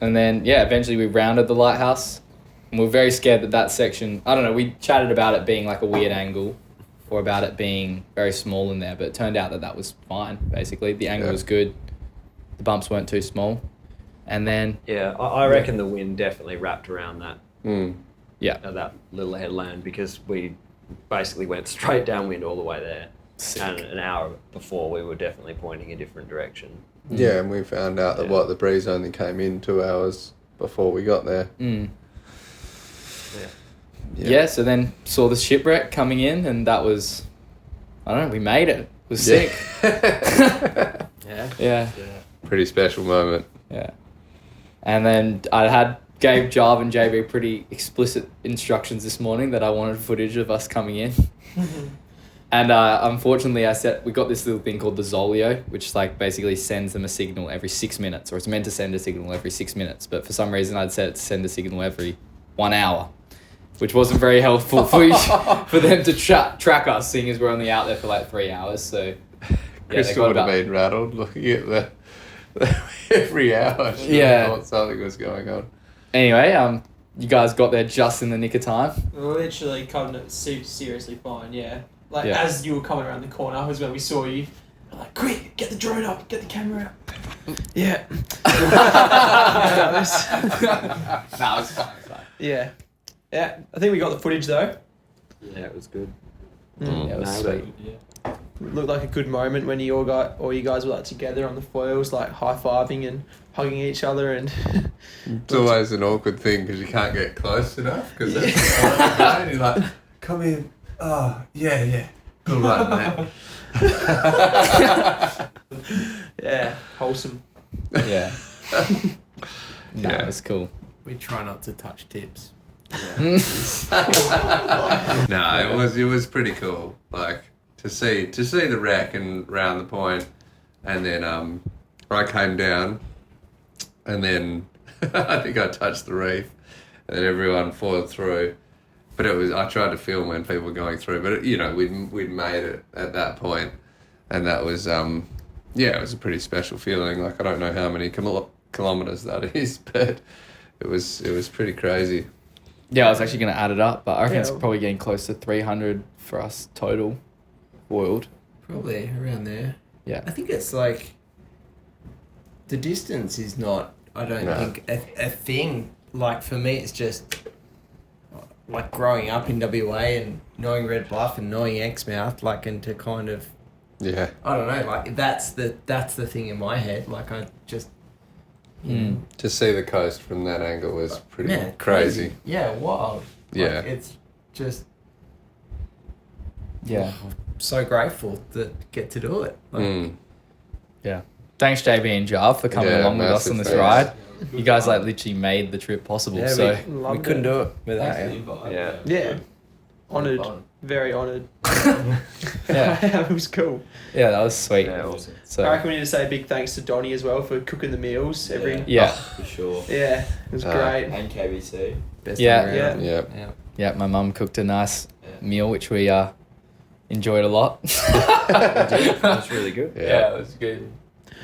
And then, yeah, eventually we rounded the lighthouse. And we were very scared that section, I don't know, we chatted about it being like a weird angle or about it being very small in there, but it turned out that was fine, basically. The angle was good. The bumps weren't too small. And then... Yeah, I reckon the wind definitely wrapped around that. Yeah. That little headland, because we basically went straight downwind all the way there. Sick. And an hour before, we were definitely pointing a different direction. Yeah, and we found out that the breeze only came in 2 hours before we got there. Yeah, so then saw the shipwreck coming in, and that was, I don't know, we made it. It was sick. Yeah. Pretty special moment. Yeah. And then I gave Jarv and JB pretty explicit instructions this morning that I wanted footage of us coming in. And unfortunately, we got this little thing called the Zolio, which like basically sends them a signal every 6 minutes, or it's meant to send a signal every 6 minutes. But for some reason, I'd set it to send a signal every 1 hour, which wasn't very helpful for them to track us, seeing as we're only out there for like 3 hours. So Crystal would have been rattled looking at the every hour. She thought something was going on. Anyway, you guys got there just in the nick of time. We were literally cutting it seriously fine, yeah. Like, as you were coming around the corner was when we saw you. I'm like, quick, get the drone up, get the camera out. Yeah. That was fun. Yeah. Yeah, I think we got the footage though. Yeah, it was good. Yeah, it was sweet. It looked like a good moment when you guys were like together on the foils, like high-fiving and hugging each other, and it's always an awkward thing because you can't get close enough because and you're like, come in. Oh, yeah. Good luck, mate. Yeah, wholesome. Yeah. It was cool. We try not to touch tips. No, it was pretty cool. Like to see the wreck and round the point, and then I came down, and then I think I touched the reef, and then everyone foiled through. But I tried to film when people were going through, but we'd made it at that point, and that was it was a pretty special feeling. Like I don't know how many kilometers that is, but it was pretty crazy. Yeah, I was actually going to add it up, but I reckon it's probably getting close to 300 for us total foiled. Probably around there. Yeah. I think it's like the distance is not, I don't think, a thing. Like for me, it's just like growing up in WA and knowing Red Bluff and knowing Exmouth, like, and to kind of, I don't know, like that's the thing in my head. Like I just, to see the coast from that angle was pretty crazy. Yeah, wild. Yeah. Like, it's just, Yeah. so grateful to get to do it. Like, Yeah. Thanks, JB and Jarv, for coming along with us on this ride. You guys like literally made the trip possible. Yeah, so we couldn't do it without you. Yeah. Honoured. Very honoured. Yeah. It was cool. Yeah, that was sweet. Yeah, awesome. So I reckon we need to say a big thanks to Doni as well for cooking the meals every. For sure. Yeah, it was great. And KBC. Best Yeah. around. Yeah, my mum cooked a nice meal, which we enjoyed a lot. That's really good. Yeah, it was good.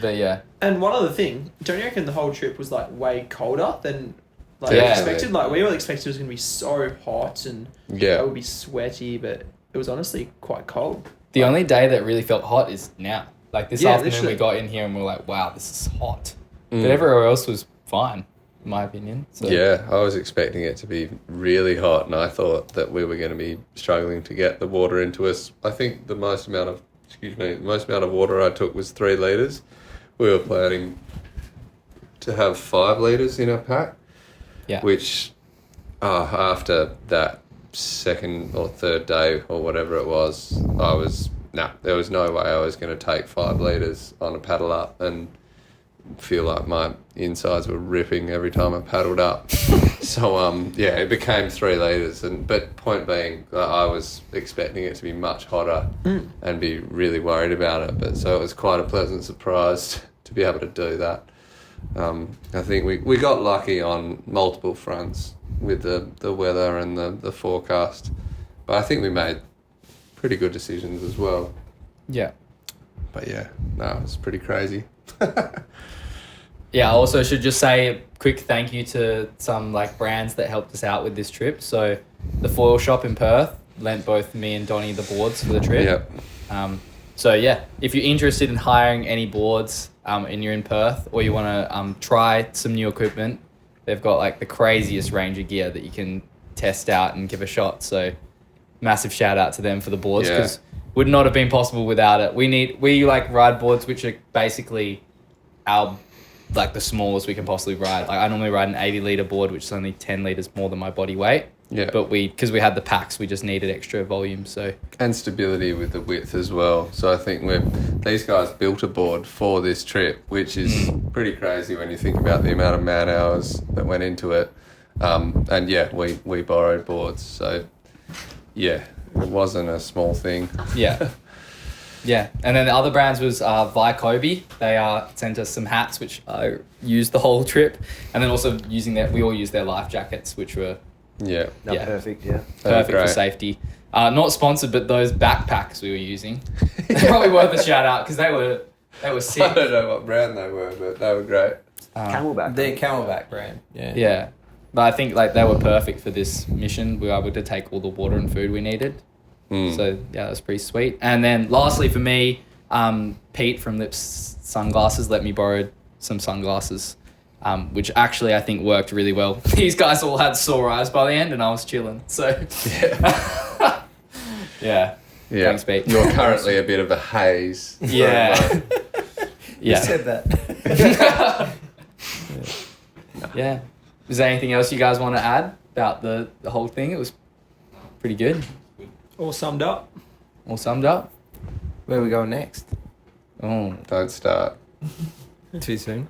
But yeah. And one other thing, don't you reckon the whole trip was like way colder than like Definitely. expected? Like we all expected it was gonna be so hot and it would be sweaty, but it was honestly quite cold. The only day that really felt hot is now. Like this afternoon literally. we got in here and we were like, wow, this is hot. But everywhere else was fine, in my opinion. So. Yeah, I was expecting it to be really hot, and I thought that we were going to be struggling to get the water into us. I think the most amount of water I took was 3 litres. We were planning to have 5 litres in our pack. Yeah. Which, after that second or third day or whatever it was, there was no way I was going to take 5 litres on a paddle up and feel like my insides were ripping every time I paddled up. So yeah, it became 3 litres. But point being, I was expecting it to be much hotter and be really worried about it. But so it was quite a pleasant surprise to be able to do that. I think we got lucky on multiple fronts with the weather and the forecast, but I think we made pretty good decisions as well. Yeah. But yeah, no, it was pretty crazy. Yeah, I also should just say a quick thank you to some like brands that helped us out with this trip. So the foil shop in Perth lent both me and Doni the boards for the trip. Yep. So yeah, if you're interested in hiring any boards and you're in Perth, or you want to try some new equipment, they've got like the craziest range of gear that you can test out and give a shot. So massive shout out to them for the boards, because would not have been possible without it. We like ride boards which are basically our like the smallest we can possibly ride. Like I normally ride an 80 litre board, which is only 10 litres more than my body weight. Yeah. But because we had the packs, we just needed extra volume. So And stability with the width as well. So I think these guys built a board for this trip, which is pretty crazy when you think about the amount of man hours that went into it. And yeah, we borrowed boards. So yeah, it wasn't a small thing. yeah. Yeah, and then the other brands was Vycobi. They sent us some hats, which I used the whole trip, and then also we all used their life jackets, which were Perfect. Yeah, perfect for safety. Not sponsored, but those backpacks we were using, they're probably worth a shout out because they were sick. I don't know what brand they were, but they were great. Camelback. The Camelback brand. Yeah. Yeah, but I think like they were perfect for this mission. We were able to take all the water and food we needed. So yeah, that was pretty sweet. And then lastly for me, Pete from Lips Sunglasses let me borrow some sunglasses, which actually I think worked really well. These guys all had sore eyes by the end and I was chilling. So yeah. Thanks, Pete. You're currently a bit of a haze. Yeah. You said that. Yeah. Is there anything else you guys want to add about the whole thing? It was pretty good. All summed up. All summed up. Where are we going next? Oh. Don't start. Too soon.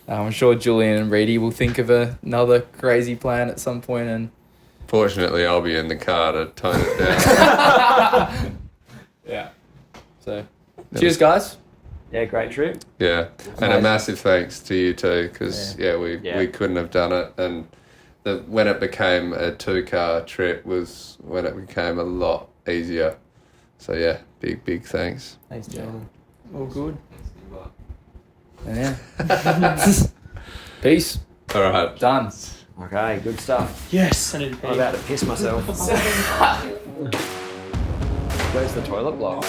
I'm sure Julian and Reedie will think of another crazy plan at some point and Fortunately, I'll be in the car to tone it down. yeah. So, cheers, guys. Yeah, great trip. Yeah, and a massive thanks to you too, because we couldn't have done it, and when it became a 2-car trip was when it became a lot easier. So yeah, big thanks. Thanks, gentlemen. All good. Yeah. Peace. All right. Done. Okay, good stuff. Yes, I need to pee. I'm about to piss myself. Where's the toilet block?